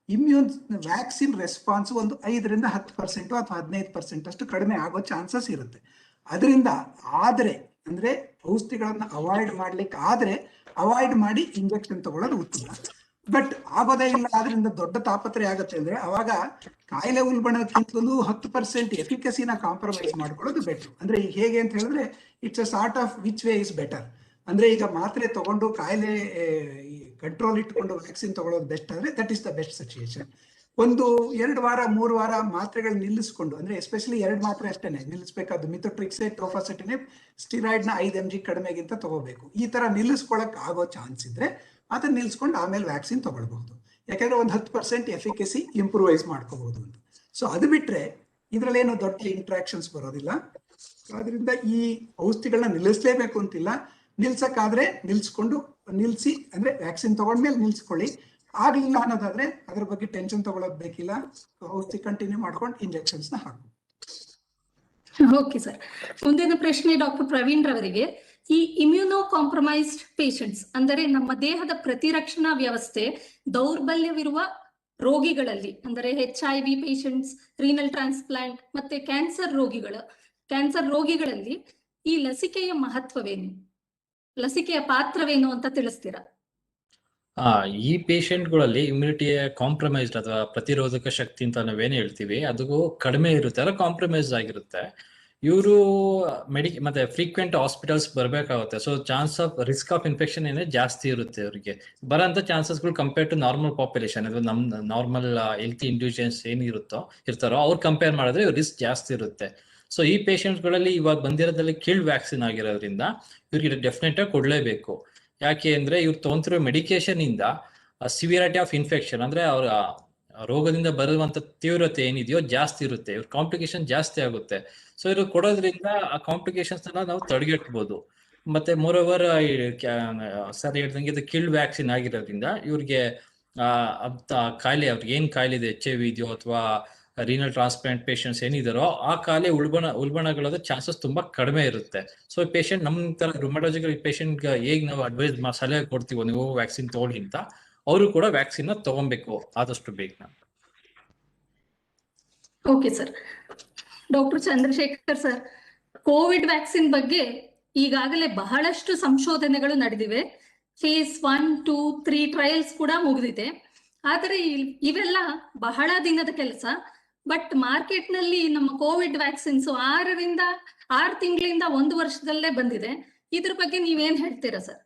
ಇಮ್ಯೂನ್ ವ್ಯಾಕ್ಸಿನ್ ರೆಸ್ಪಾನ್ಸ್ ಒಂದು 5ರಿಂದ 10% ಅಥವಾ 15% ಅಷ್ಟು ಕಡಿಮೆ ಆಗೋ ಚಾನ್ಸಸ್ ಇರುತ್ತೆ. ಅದರಿಂದ ಆದ್ರೆ ಅಂದ್ರೆ ಔಷಧಿಗಳನ್ನ ಅವಾಯ್ಡ್ ಮಾಡ್ಲಿಕ್ಕೆ ಆದ್ರೆ ಅವಾಯ್ಡ್ ಮಾಡಿ ಇಂಜೆಕ್ಷನ್ ತಗೊಳ್ಳೋದು ಉತ್ತಮ. ಬಟ್ ಆಗೋದೇ ಇಲ್ಲ, ಆದ್ರಿಂದ ದೊಡ್ಡ ತಾಪತ್ರೆ ಆಗುತ್ತೆ ಅಂದ್ರೆ ಅವಾಗ ಕಾಯಿಲೆ ಉಲ್ಬಣಕ್ಕಿಂತಲೂ 10% ಎಫಿಕಸಿನ ಕಾಂಪ್ರಮೈಸ್ ಮಾಡ್ಕೊಳ್ಳೋದು ಬೆಟರ್. ಅಂದ್ರೆ ಈಗ ಹೇಗೆ ಅಂತ ಹೇಳಿದ್ರೆ it's a sort of which way is better. ಅಂದ್ರೆ ಈಗ ಮಾತ್ರೆ ತಗೊಂಡು ಕಾಯಿಲೆ ಕಂಟ್ರೋಲ್ ಇಟ್ಕೊಂಡು ವ್ಯಾಕ್ಸಿನ್ ತಗೊಳ್ಳೋದು ಬೆಸ್ಟ್ ಅಂದ್ರೆ that is the best situation. ಒಂದು 2 ವಾರ 3 ವಾರ ಮಾತ್ರೆಗಳು ನಿಲ್ಲಿಸ್ಕೊಂಡು, ಅಂದ್ರೆ ಎಸ್ಪೆಷಲಿ 2 ಮಾತ್ರೆ ಅಷ್ಟೇನೆ ನಿಲ್ಲಿಸಬೇಕಾದ್ದು, ಮಿಥೋಟ್ರಿಕ್ಸೇಟ್, ಟೋಫಾಸೆಟಿನಿಬ್, ಸ್ಟಿರಾಯ್ಡ್ ನ 5 mg ಕಡಿಮೆಗಿಂತ ತಗೋಬೇಕು. ಈ ತರ ನಿಲ್ಲಿಸ್ಕೊಳಕ್ ಆಗೋ ಚಾನ್ಸ್ ಇದ್ರೆ ಅದನ್ನ ನಿಲ್ಸ್ಕೊಂಡು ಆಮೇಲೆ ವ್ಯಾಕ್ಸಿನ್ ತಗೊಳ್ಬಹುದು. ಯಾಕಂದ್ರೆ ಒಂದು 10% ಎಫಿಕಸಿ ಇಂಪ್ರೂವೈಸ್ ಮಾಡ್ಕೋಬಹುದು ಅಂತ. ಸೊ ಅದು ಬಿಟ್ರೆ ಇದ್ರಲ್ಲೇನು ದೊಡ್ಡ ಇಂಟ್ರಾಕ್ಷನ್ಸ್ ಬರೋದಿಲ್ಲ. ಆದ್ರಿಂದ ಈ ಔಷಧಿಗಳನ್ನ ನಿಲ್ಲಿಸ್ಲೇಬೇಕು ಅಂತಿಲ್ಲ. ನಿಲ್ಸಕ್ಕಾದ್ರೆ ನಿಲ್ಸಿ ಅಂದ್ರೆ ವ್ಯಾಕ್ಸಿನ್ ತಗೊಂಡ್ಮೇಲೆ ನಿಲ್ಸ್ಕೊಳ್ಳಿ. ಆಗ್ಲಿಲ್ಲ ಅನ್ನೋದಾದ್ರೆ ಅದ್ರ ಬಗ್ಗೆ ಟೆನ್ಷನ್ ತಗೊಳ್ಳೋದು ಬೇಕಿಲ್ಲ. ಔಷಧಿ ಕಂಟಿನ್ಯೂ ಮಾಡ್ಕೊಂಡು ಇಂಜೆಕ್ಷನ್ಸ್ ನ ಹಾಕು.
Okay sir. ಮುಂದಿನ ಪ್ರಶ್ನೆ ಡಾಕ್ಟರ್ ಪ್ರವೀಣ್ ರವರಿಗೆ. ಈ ಇಮ್ಯುನೋ ಕಾಂಪ್ರಮೈಸ್ಡ್ ಪೇಷಂಟ್ಸ್ ಅಂದರೆ ನಮ್ಮ ದೇಹದ ಪ್ರತಿರಕ್ಷಣಾ ವ್ಯವಸ್ಥೆ ದೌರ್ಬಲ್ಯವಿರುವ ರೋಗಿಗಳಲ್ಲಿ, ಅಂದರೆ HIV ಪೇಷಂಟ್ಸ್, ರೀನಲ್ ಟ್ರಾನ್ಸ್ಪ್ಲಾಂಟ್ ಮತ್ತೆ ಕ್ಯಾನ್ಸರ್ ರೋಗಿಗಳಲ್ಲಿ ಈ ಲಸಿಕೆಯ ಮಹತ್ವವೇನು, ಲಸಿಕೆಯ ಪಾತ್ರವೇನು ಅಂತ ತಿಳಿಸ್ತೀರಾ?
ಈ ಪೇಷಂಟ್ಗಳಲ್ಲಿ ಇಮ್ಯುನಿಟಿ ಕಾಂಪ್ರಮೈಸ್ಡ್ ಅಥವಾ ಪ್ರತಿರೋಧಕ ಶಕ್ತಿ ಅಂತ ನಾವೇನು ಹೇಳ್ತೀವಿ ಅದು ಕಡಿಮೆ ಇರುತ್ತೆ, ಅಲ್ಲ ಕಾಂಪ್ರಮೈಸ್ ಆಗಿರುತ್ತೆ. ಇವರು ಮತ್ತೆ ಫ್ರೀಕ್ವೆಂಟ್ ಹಾಸ್ಪಿಟಲ್ಸ್ ಬರ್ಬೇಕಾಗುತ್ತೆ. So chance of risk of infection ಏನೇ ಜಾಸ್ತಿ ಇರುತ್ತೆ ಅವರಿಗೆ ಬರೋಂಥ ಚಾನ್ಸಸ್ಗಳು ಕಂಪೇರ್ ಟು ನಾರ್ಮಲ್ ಪಾಪ್ಯುಲೇಷನ್, ಅಥವಾ ನಮ್ ನಾರ್ಮಲ್ ಹೆಲ್ತಿ ಇಂಡಿವಿಜುವಲ್ಸ್ ಇರ್ತಾರೋ ಅವ್ರು ಕಂಪೇರ್ ಮಾಡಿದ್ರೆ ರಿಸ್ಕ್ ಜಾಸ್ತಿ ಇರುತ್ತೆ. ಸೊ ಈ ಪೇಷಂಟ್ಗಳಲ್ಲಿ ಇವಾಗ ಬಂದಿರೋದ್ರಲ್ಲಿ ಕಿಲ್ಡ್ ವ್ಯಾಕ್ಸಿನ್ ಆಗಿರೋದ್ರಿಂದ ಇವ್ರಿಗೆ ಡೆಫಿನೆಟ್ ಆಗಿ ಕೊಡ್ಲೇಬೇಕು. ಯಾಕೆ ಅಂದ್ರೆ ಇವ್ರು ತಗೊಂತಿರೋ ಮೆಡಿಕೇಶನ್ ಇಂದ ಸಿವಿಯಾರಿಟಿ ಆಫ್ ಇನ್ಫೆಕ್ಷನ್ ಅಂದ್ರೆ ಅವ್ರ ರೋಗದಿಂದ ಬರುವಂತ ತೀವ್ರತೆ ಏನಿದೆಯೋ ಜಾಸ್ತಿ ಇರುತ್ತೆ, ಇವ್ರ ಕಾಂಪ್ಲಿಕೇಶನ್ ಜಾಸ್ತಿ ಆಗುತ್ತೆ. ಸೊ ಇವ್ರು ಕೊಡೋದ್ರಿಂದ ಆ ಕಾಂಪ್ಲಿಕೇಶನ್ಸ್ ನಾವು ತಡೆಗಟ್ಟಬಹುದು. ಮತ್ತೆ ಮೋರ್ ಓವರ್ ಸರ್ ಹೇಳ್ದಂಗೆ ಇದು ಕಿಲ್ಡ್ ವ್ಯಾಕ್ಸಿನ್ ಆಗಿರೋದ್ರಿಂದ ಇವ್ರಿಗೆ ಕಾಯಿಲೆ ಅವ್ರಿಗೆ ಏನ್ ಕಾಯಿಲೆ ಇದೆ, HIV ಇದೆಯೋ ಅಥವಾ ರೀನಲ್ ಟ್ರಾನ್ಸ್ಪ್ಲಾಂಟ್ ಪೇಷಂಟ್ಸ್ ಏನಿದಾರೋ ಆ ಕಾಯಿಲೆ ಉಲ್ಬಣಗಳದ ಚಾನ್ಸಸ್ ತುಂಬಾ ಕಡಿಮೆ ಇರುತ್ತೆ. ಸೊ ಪೇಷಂಟ್ ನಮ್ ತರ ರುಮಟಾಲಜಿಕಲ್ ಪೇಷಂಟ್ ಹೇಗ್ ನಾವು ಅಡ್ವೈಸ್ ಸಲಹೆ ಕೊಡ್ತೀವೋ ನೀವು ವ್ಯಾಕ್ಸಿನ್ ತಗೊಳ್ಳಿ ಅಂತ, ಅವರು ಕೂಡ ವ್ಯಾಕ್ಸಿನ್ ತಗೊಬೇಕು ಆದಷ್ಟು ಬೇಗ.
Okay sir. Doctor Chandrashekhar sir, Covid vaccine ಬಗ್ಗೆ ಈಗಾಗಲೇ ಬಹಳಷ್ಟು ಸಂಶೋಧನೆಗಳು ನಡೆದಿವೆ. ಫೇಸ್ 1, 2, 3 ಟ್ರಯಲ್ಸ್ ಕೂಡ ಮುಗಿದಿದೆ. ಆದರೆ ಇವೆಲ್ಲ ಬಹಳ ದಿನದ ಕೆಲಸ. ಬಟ್ ಮಾರ್ಕೆಟ್ ನಲ್ಲಿ ನಮ್ಮ ಕೋವಿಡ್ ವ್ಯಾಕ್ಸಿನ್ಸ್ 6 ತಿಂಗಳಿಂದ 1 ವರ್ಷದಲ್ಲೇ ಬಂದಿದೆ. ಇದ್ರ ಬಗ್ಗೆ ನೀವೇನ್ ಹೇಳ್ತೀರಾ ಸರ್?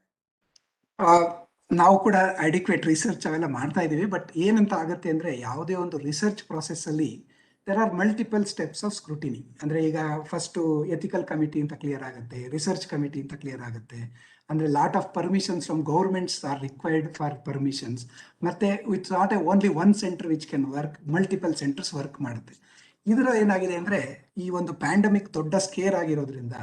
ನಾವು ಕೂಡ ಅಡಿಕ್ವೇಟ್ ರಿಸರ್ಚ್ ಅವೆಲ್ಲ ಮಾಡ್ತಾ ಇದೀವಿ. ಬಟ್ ಏನಂತ ಆಗುತ್ತೆ ಅಂದ್ರೆ ಯಾವುದೇ ಒಂದು ರಿಸರ್ಚ್ ಪ್ರಾಸೆಸ್ ಅಲ್ಲಿ there are multiple steps of scrutiny. ಅಂದ್ರೆ ಈಗ ಫಸ್ಟ್ ಎಥಿಕಲ್ ಕಮಿಟಿ ಅಂತ ಕ್ಲಿಯರ್ ಆಗುತ್ತೆ, ರಿಸರ್ಚ್ ಕಮಿಟಿ ಅಂತ ಕ್ಲಿಯರ್ ಆಗುತ್ತೆ. ಅಂದ್ರೆ lot of permissions from governments are required for permissions. ಮತ್ತೆ it's not only one centre which can work, multiple centres work ಮಾಡುತ್ತೆ. ಇದರ ಏನಾಗಿದೆ ಅಂದ್ರೆ ಈ ಒಂದು ಪ್ಯಾಂಡಮಿಕ್ ದೊಡ್ಡ ಸ್ಕೇರ್ ಆಗಿರೋದ್ರಿಂದ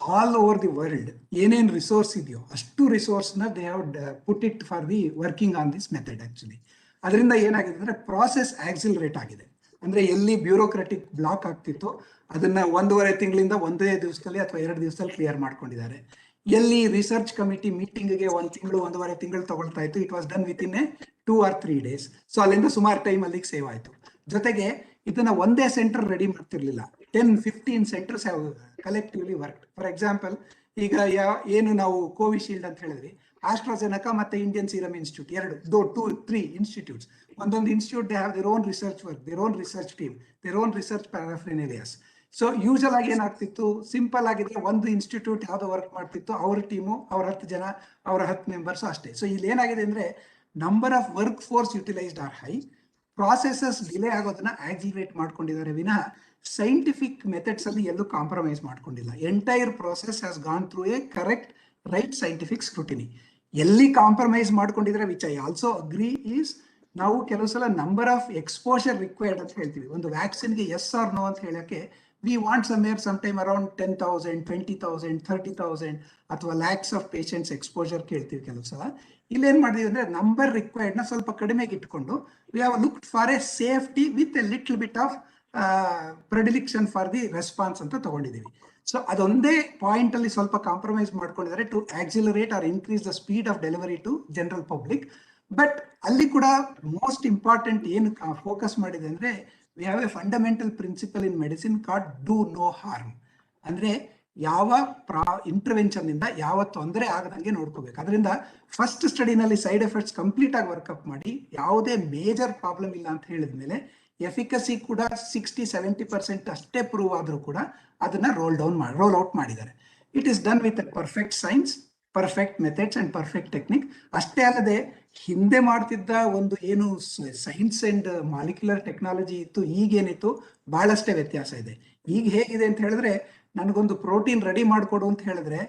ಆಲ್ ಓವರ್ ದಿ ವರ್ಲ್ಡ್ ಏನೇನ್ ರಿಸೋರ್ಸ್ ಇದೆಯೋ ಅಷ್ಟು ರಿಸೋರ್ಸ್ ನ they have put it for the working on this method actually. ಅದರಿಂದ ಏನಾಗಿದೆ ಅಂದ್ರೆ ಪ್ರಾಸೆಸ್ ಆಕ್ಸಿಲರೇಟ್ ಆಗಿದೆ. ಅಂದ್ರೆ ಎಲ್ಲಿ ಬ್ಯೂರೋಕ್ರಾಟಿಕ್ ಬ್ಲಾಕ್ ಆಗ್ತಿತ್ತು ಅದನ್ನ 1.5 ತಿಂಗಳಿಂದ 1 ದಿವಸದಲ್ಲಿ ಅಥವಾ 2 ದಿವಸದಲ್ಲಿ ಕ್ಲಿಯರ್ ಮಾಡ್ಕೊಂಡಿದ್ದಾರೆ. ಎಲ್ಲಿ ರಿಸರ್ಚ್ ಕಮಿಟಿ ಮೀಟಿಂಗ್ಗೆ 1 ತಿಂಗಳು 1.5 ತಿಂಗಳು ತಗೊಳ್ತಾ ಇತ್ತು, it was done with in 2 or 3 days. So ಅಲ್ಲಿಂದ ಸುಮಾರು ಟೈಮ್ ಅಲ್ಲಿಗೆ ಸೇವ್ ಆಯ್ತು. ಜೊತೆಗೆ ಇದನ್ನ ಒಂದೇ ಸೆಂಟರ್ ರೆಡಿ ಮಾಡ್ತಿರ್ಲಿಲ್ಲ, 10-15 centres have collectively work. For example ಈಗ ಏನು ನಾವು ಕೋವಿಶೀಲ್ಡ್ ಅಂತ ಹೇಳಿದ್ವಿ, ಆಸ್ಟ್ರಾಜೆನಕಾ ಮತ್ತೆ ಇಂಡಿಯನ್ ಸೀರಮ್ ಇನ್ಸ್ಟಿಟ್ಯೂಟ್ 2-3 ಇನ್ಸ್ಟಿಟ್ಯೂಟ್ಸ್. ಒಂದೊಂದು institute they have their own research work, their own research team, their own research paraphernalias. So usual ಆಗಿ ಏನಾಗ್ತಿತ್ತು, ಸಿಂಪಲ್ ಆಗಿದ್ರೆ ಒಂದು ಇನ್ಸ್ಟಿಟ್ಯೂಟ್ ಯಾವ್ದೋ ವರ್ಕ್ ಮಾಡ್ತಿತ್ತು, ಅವ್ರ ಟೀಮು ಅವ್ರ 10 ಜನ ಅವರ 10 ಮೆಂಬರ್ಸ್ ಅಷ್ಟೇ. ಸೊ ಇಲ್ಲಿ ಏನಾಗಿದೆ ಅಂದ್ರೆ number of work force utilised are high, processes delay ಆಗೋದನ್ನ ಆಕ್ಸಿಲರೇಟ್ ಮಾಡ್ಕೊಂಡಿದ್ದಾರೆ ವಿನಃ ಸೈಂಟಿಫಿಕ್ ಮೆಥಡ್ಸ್ ಅಲ್ಲಿ ಎಲ್ಲೂ ಕಾಂಪ್ರಮೈಸ್ ಮಾಡ್ಕೊಂಡಿಲ್ಲ. Entire process has gone through a correct right scientific scrutiny. ಎಲ್ಲಿ ಕಾಂಪ್ರಮೈಸ್ ಮಾಡ್ಕೊಂಡಿದ್ರೆ, which I also agree, is ನಾವು ಕೆಲವು ಸಲ ನಂಬರ್ ಆಫ್ ಎಕ್ಸ್ಪೋಜರ್ ರಿಕ್ವೈರ್ಡ್ ಅಂತ ಹೇಳ್ತೀವಿ. ಒಂದು ವ್ಯಾಕ್ಸಿನ್ಗೆ ಎಸ್ ಆರ್ ನೋ ಅಂತ ಹೇಳಕ್ಕೆ ವಿ ವಾಂಟ್ sometime around 10,000, 20,000, 30,000 ಅಥವಾ ಲ್ಯಾಕ್ಸ್ ಆಫ್ ಪೇಷಂಟ್ಸ್ ಎಕ್ಸ್ಪೋಜರ್ ಕೇಳ್ತೀವಿ ಕೆಲವು ಸಲ. ಇಲ್ಲೇನ್ ಮಾಡಿದೀವಿ ಅಂದ್ರೆ ನಂಬರ್ ರಿಕ್ವೈರ್ಡ್ ನ ಸ್ವಲ್ಪ ಕಡಿಮೆಗೆ ಇಟ್ಕೊಂಡು we have looked for a safety with a little bit of predilection for the response ಅಂತ ತಗೊಂಡಿದೀವಿ. ಸೊ ಅದೊಂದೇ ಪಾಯಿಂಟ್ ಅಲ್ಲಿ ಸ್ವಲ್ಪ ಕಾಂಪ್ರಮೈಸ್ ಮಾಡ್ಕೊಂಡಿದ್ದಾರೆ to accelerate or increase the speed of delivery to general public. But ಅಲ್ಲಿ ಕೂಡ ಮೋಸ್ಟ್ ಇಂಪಾರ್ಟೆಂಟ್ ಏನು focus ಮಾಡಿದೆ ಅಂದ್ರೆ we have a fundamental principle in medicine called do no harm. ಅಂದ್ರೆ ಯಾವ ಇಂಟರ್ವೆನ್ಷನ್ ಇಂದ ಯಾವ ತೊಂದರೆ ಆಗದಂಗೆ ನೋಡ್ಕೋಬೇಕು. ಅದರಿಂದ ಫಸ್ಟ್ ಸ್ಟಡಿನಲ್ಲಿ ಸೈಡ್ ಎಫೆಕ್ಟ್ಸ್ ಕಂಪ್ಲೀಟ್ ಆಗಿ ವರ್ಕ್ಅಪ್ ಮಾಡಿ ಯಾವುದೇ ಮೇಜರ್ ಪ್ರಾಬ್ಲಮ್ ಇಲ್ಲ ಅಂತ ಹೇಳಿದ್ಮೇಲೆ ಎಫಿಕಸಿ ಕೂಡ 60-70% ಅಷ್ಟೇ ಪ್ರೂವ್ ಆದ್ರೂ ಕೂಡ ಅದನ್ನ ರೋಲ್ ಔಟ್ ಮಾಡಿದ್ದಾರೆ. It is done with perfect science, perfect methods and perfect technique. ಅಷ್ಟೇ ಅಲ್ಲದೆ ಹಿಂದೆ ಮಾಡ್ತಿದ್ದ ಒಂದು ಏನು ಸೈನ್ಸ್ ಅಂಡ್ ಮಾಲಿಕ್ಯುಲರ್ ಟೆಕ್ನಾಲಜಿ ಇತ್ತು, ಈಗೇನಿತ್ತು ಬಹಳಷ್ಟೇ ವ್ಯತ್ಯಾಸ ಇದೆ. ಈಗ ಹೇಗಿದೆ ಅಂತ ಹೇಳಿದ್ರೆ ನನಗೊಂದು ಪ್ರೋಟೀನ್ ರೆಡಿ ಮಾಡಿಕೊಡು ಅಂತ ಹೇಳಿದ್ರೆ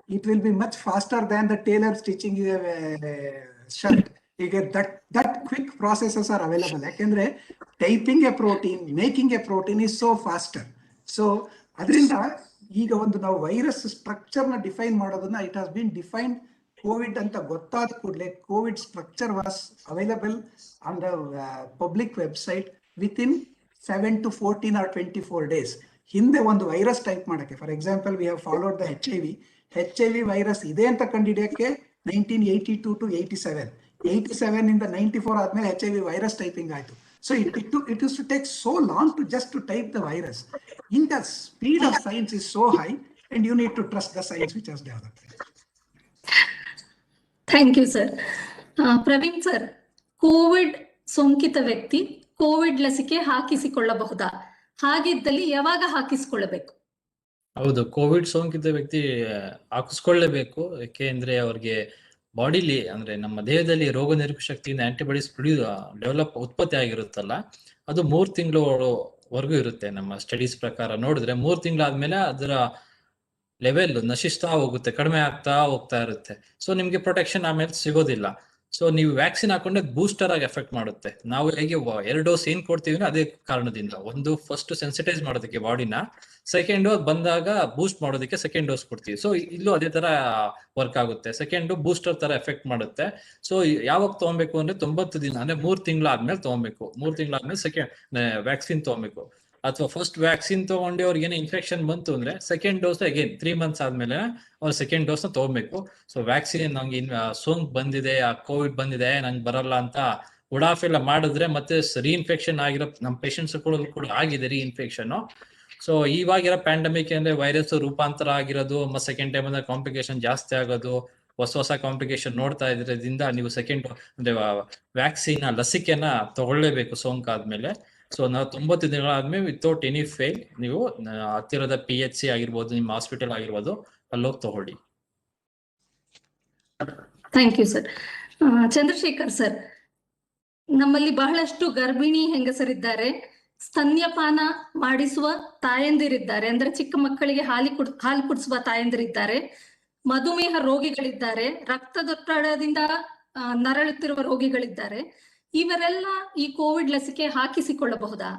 it will be much faster than the tailor stitching shirt. ಈಗ that quick processes are available. ಯಾಕೆಂದ್ರೆ typing a protein, making a protein is so faster. So ಅದರಿಂದ ಈಗ ಒಂದು ನಾವು ವೈರಸ್ ಸ್ಟ್ರಕ್ಚರ್ ನ ಡಿಫೈನ್ ಮಾಡೋದನ್ನ it has been defined Covid ಅಂತ ಗೊತ್ತಾದ ಕೂಡಲೇ Covid structure was available on the public website with in 7 to 14 or 24 days. ಹಿಂದೆ ಒಂದು ವೈರಸ್ ಟೈಪ್ ಮಾಡಕ್ಕೆ, for example we have followed the HIV virus ಇದೆ ಅಂತ ಕಂಡುಹಿಡಿಯಕ್ಕೆ 1982 to 87 ಇಂದ 94 ಆದ್ಮೇಲೆ HIV ವೈರಸ್ ಟೈಪಿಂಗ್ ಆಯ್ತು. So it used to take so long to type the virus. In the speed of science is so high, and you need to trust the science which has developed.
Thank you, sir. Praveen sir, Covid ಸೋಂಕಿತ ವ್ಯಕ್ತಿ Covid ಲಸಿಕೆ ಹಾಕಿಸಿಕೊಳ್ಳಬಹುದಾ? ಹಾಗಿದ್ದಲ್ಲಿ ಯಾವಾಗ ಹಾಕಿಸಿಕೊಳ್ಳಬೇಕು?
ಹೌದು, Covid ಸೋಂಕಿತ ವ್ಯಕ್ತಿ ಹಾಕಿಸ್ಕೊಳ್ಳೇಬೇಕು. ಯಾಕೆಂದ್ರೆ ಅವ್ರಿಗೆ ಬಾಡಿಲಿ ಅಂದ್ರೆ ನಮ್ಮ ದೇಹದಲ್ಲಿ ರೋಗ ನಿರೋಧಕ ಶಕ್ತಿಯಿಂದ ಆಂಟಿಬಾಡೀಸ್ ಉತ್ಪತ್ತಿ ಆಗಿರುತ್ತಲ್ಲ, ಅದು 3 ತಿಂಗಳವರೆಗೂ ಇರುತ್ತೆ. ನಮ್ಮ ಸ್ಟಡೀಸ್ ಪ್ರಕಾರ ನೋಡಿದ್ರೆ 3 ತಿಂಗಳಾದ್ಮೇಲೆ ಅದರ ಲೆವೆಲ್ ನಶಿಸ್ತಾ ಹೋಗುತ್ತೆ, ಕಡಿಮೆ ಆಗ್ತಾ ಹೋಗ್ತಾ ಇರುತ್ತೆ. ಸೊ ನಿಮ್ಗೆ ಪ್ರೊಟೆಕ್ಷನ್ ಆಮೇಲೆ ಸಿಗೋದಿಲ್ಲ. ಸೊ ನೀವು ವ್ಯಾಕ್ಸಿನ್ ಹಾಕೊಂಡೆ ಬೂಸ್ಟರ್ ಆಗಿ ಎಫೆಕ್ಟ್ ಮಾಡುತ್ತೆ. ನಾವು ಹೇಗೆ 2 ಡೋಸ್ ಏನ್ ಕೊಡ್ತೀವಿ ಅದೇ ಕಾರಣದಿಂದ, ಒಂದು ಫಸ್ಟ್ ಸೆನ್ಸಿಟೈಸ್ ಮಾಡೋದಕ್ಕೆ ಬಾಡಿನ, ಸೆಕೆಂಡ್ ಡೋಸ್ ಬಂದಾಗ ಬೂಸ್ಟ್ ಮಾಡೋದಕ್ಕೆ ಸೆಕೆಂಡ್ ಡೋಸ್ ಕೊಡ್ತೀವಿ. ಸೊ ಇಲ್ಲೂ ಅದೇ ತರ ವರ್ಕ್ ಆಗುತ್ತೆ. ಸೆಕೆಂಡ್ ಬೂಸ್ಟರ್ ತರ ಎಫೆಕ್ಟ್ ಮಾಡುತ್ತೆ. ಸೊ ಯಾವಾಗ ತಗೊಬೇಕು ಅಂದ್ರೆ 90 ದಿನ ಅಂದ್ರೆ 3 ತಿಂಗಳಾದ್ಮೇಲೆ ತಗೊಬೇಕು. 3 ತಿಂಗಳಾದ್ಮೇಲೆ ಸೆಕೆಂಡ್ ವ್ಯಾಕ್ಸಿನ್ ತಗೊಬೇಕು. ಅಥವಾ ಫಸ್ಟ್ ವ್ಯಾಕ್ಸಿನ್ ತಗೊಂಡು ಅವ್ರಿಗೆ ಏನೋ ಇನ್ಫೆಕ್ಷನ್ ಬಂತು ಅಂದ್ರೆ ಸೆಕೆಂಡ್ ಡೋಸ್ ಅಗೇನ್ 3 months ಆದ್ಮೇಲೆ ಅವ್ರು ಸೆಕೆಂಡ್ ಡೋಸ್ ನ ತಗೋಬೇಕು. ಸೊ ವ್ಯಾಕ್ಸಿನ್ ನಂಗೆ ಸೋಂಕ್ ಬಂದಿದೆ, ಕೋವಿಡ್ ಬಂದಿದೆ, ನಂಗೆ ಬರಲ್ಲ ಅಂತ ಉಡಾಫೆಲ್ಲ ಮಾಡಿದ್ರೆ ಮತ್ತೆ ರೀಇನ್ಫೆಕ್ಷನ್ ಆಗಿರೋ ನಮ್ಮ ಪೇಷಂಟ್ಸ್ ಕೂಡ ಆಗಿದೆ ರೀಇನ್ಫೆಕ್ಷನ್. ಸೊ ಇವಾಗಿರೋ ಪ್ಯಾಂಡಮಿಕ್ ಅಂದ್ರೆ ವೈರಸ್ ರೂಪಾಂತರ ಆಗಿರೋದು, ಮತ್ತೆ ಸೆಕೆಂಡ್ ಟೈಮ್ ಅಂದ್ರೆ ಕಾಂಪ್ಲಿಕೇಶನ್ ಜಾಸ್ತಿ ಆಗೋದು, ಹೊಸ ಕಾಂಪ್ಲಿಕೇಶನ್ ನೋಡ್ತಾ ಇದ್ರಿಂದ ನೀವು ಸೆಕೆಂಡ್ ಅಂದ್ರೆ ವ್ಯಾಕ್ಸಿನ್ ಲಸಿಕೆನ ತಗೊಳ್ಳೇಬೇಕು ಸೋಂಕಾದ್ಮೇಲೆ. ಸೊ ನಾವು 90 ದಿನಗಳಾದ್ಮೇಲೆ ವಿತೌಟ್ ಎನಿ ಫೇಲ್ ನೀವು ಹತ್ತಿರದ PHC ಆಗಿರ್ಬೋದು, ನಿಮ್ಮ ಹಾಸ್ಪಿಟಲ್ ಆಗಿರ್ಬೋದು, ಅಲ್ಲೋಗಿ ತಗೊಳ್ಳಿ.
Thank you sir. Chandrashekhar sir, ನಮ್ಮಲ್ಲಿ ಬಹಳಷ್ಟು ಗರ್ಭಿಣಿ ಹೆಂಗಸರಿದ್ದಾರೆ, ಸ್ತನ್ಯಪಾನ ಮಾಡಿಸುವ ತಾಯಂದಿರಿದ್ದಾರೆ, ಅಂದ್ರೆ ಚಿಕ್ಕ ಮಕ್ಕಳಿಗೆ ಹಾಲು ಕುಡಿಸುವ ತಾಯಂದಿರಿದ್ದಾರೆ, ಮಧುಮೇಹ ರೋಗಿಗಳಿದ್ದಾರೆ, ರಕ್ತದೊತ್ತಡದಿಂದ ನರಳುತ್ತಿರುವ ರೋಗಿಗಳಿದ್ದಾರೆ. ಇವರೆಲ್ಲ ಈ ಕೋವಿಡ್ ಲಸಿಕೆ ಹಾಕಿಸಿಕೊಳ್ಳಬಹುದಾ?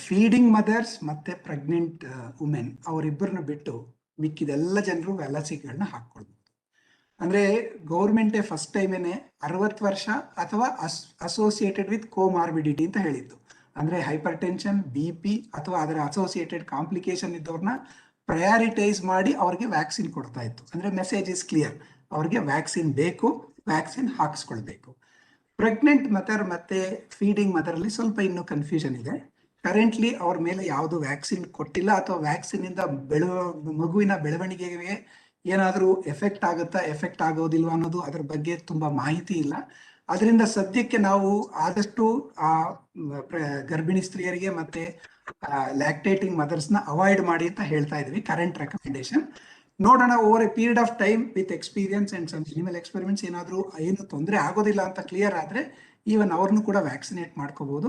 ಫೀಡಿಂಗ್ ಮದರ್ಸ್ ಮತ್ತೆ ಪ್ರೆಗ್ನೆಂಟ್ ವುಮೆನ್ ಅವರಿಬ್ಬರನ್ನ ಬಿಟ್ಟು ಮಿಕ್ಕಿದೆಲ್ಲ ಜನರು ಲಸಿಕೆಗಳನ್ನ ಹಾಕೊಳ್ಬಹುದು. ಅಂದ್ರೆ ಗೌರ್ಮೆಂಟೇ ಫಸ್ಟ್ ಟೈಮೇನೆ 60 ವರ್ಷ ಅಥವಾ ಅಸೋಸಿಯೇಟೆಡ್ ವಿತ್ ಕೋಮಾರ್ಬಿಡಿಟಿ ಅಂತ ಹೇಳಿದ್ದು. ಅಂದ್ರೆ ಹೈಪರ್ ಟೆನ್ಷನ್, BP ಅಥವಾ ಅದರ ಅಸೋಸಿಯೇಟೆಡ್ ಕಾಂಪ್ಲಿಕೇಶನ್ ಇದ್ದವ್ರನ್ನ ಪ್ರಯಾರಿಟೈಸ್ ಮಾಡಿ ಅವ್ರಿಗೆ ವ್ಯಾಕ್ಸಿನ್ ಕೊಡ್ತಾ ಇತ್ತು. ಅಂದ್ರೆ ಮೆಸೇಜ್ ಇಸ್ ಕ್ಲಿಯರ್, ಅವ್ರಿಗೆ ವ್ಯಾಕ್ಸಿನ್ ಬೇಕು, ವ್ಯಾಕ್ಸಿನ್ ಹಾಕಿಸ್ಕೊಳ್ಬೇಕು. ಪ್ರೆಗ್ನೆಂಟ್ ಮದರ್ ಮತ್ತೆ ಫೀಡಿಂಗ್ ಮದರ್ ಅಲ್ಲಿ ಸ್ವಲ್ಪ ಇನ್ನೂ ಕನ್ಫ್ಯೂಷನ್ ಇದೆ. ಕರೆಂಟ್ಲಿ ಅವ್ರ ಮೇಲೆ ಯಾವುದು ವ್ಯಾಕ್ಸಿನ್ ಕೊಟ್ಟಿಲ್ಲ, ಅಥವಾ ವ್ಯಾಕ್ಸಿನ್ ಇಂದ ಮಗುವಿನ ಬೆಳವಣಿಗೆಗೆ ಏನಾದರೂ ಎಫೆಕ್ಟ್ ಆಗುತ್ತಾ, ಎಫೆಕ್ಟ್ ಆಗೋದಿಲ್ವಾ ಅನ್ನೋದು ಅದ್ರ ಬಗ್ಗೆ ತುಂಬಾ ಮಾಹಿತಿ ಇಲ್ಲ. ಅದರಿಂದ ಸದ್ಯಕ್ಕೆ ನಾವು ಆದಷ್ಟು ಆ ಗರ್ಭಿಣಿ ಸ್ತ್ರೀಯರಿಗೆ ಮತ್ತೆ ಲ್ಯಾಕ್ಟೇಟಿಂಗ್ ಮದರ್ಸ್ ನ ಅವಾಯ್ಡ್ ಮಾಡಿ ಅಂತ ಹೇಳ್ತಾ ಇದ್ವಿ. ಕರೆಂಟ್ ರೆಕಮೆಂಡೇಶನ್ ನೋಡೋಣ, over a period of time with experience and some animal experiments ಏನಾದರೂ ಏನು ತೊಂದರೆ ಆಗೋದಿಲ್ಲ ಅಂತ ಕ್ಲಿಯರ್ ಆದ್ರೆ ಈವನ್ ಅವ್ರನ್ನು ಕೂಡ ವ್ಯಾಕ್ಸಿನೇಟ್ ಮಾಡ್ಕೋಬಹುದು.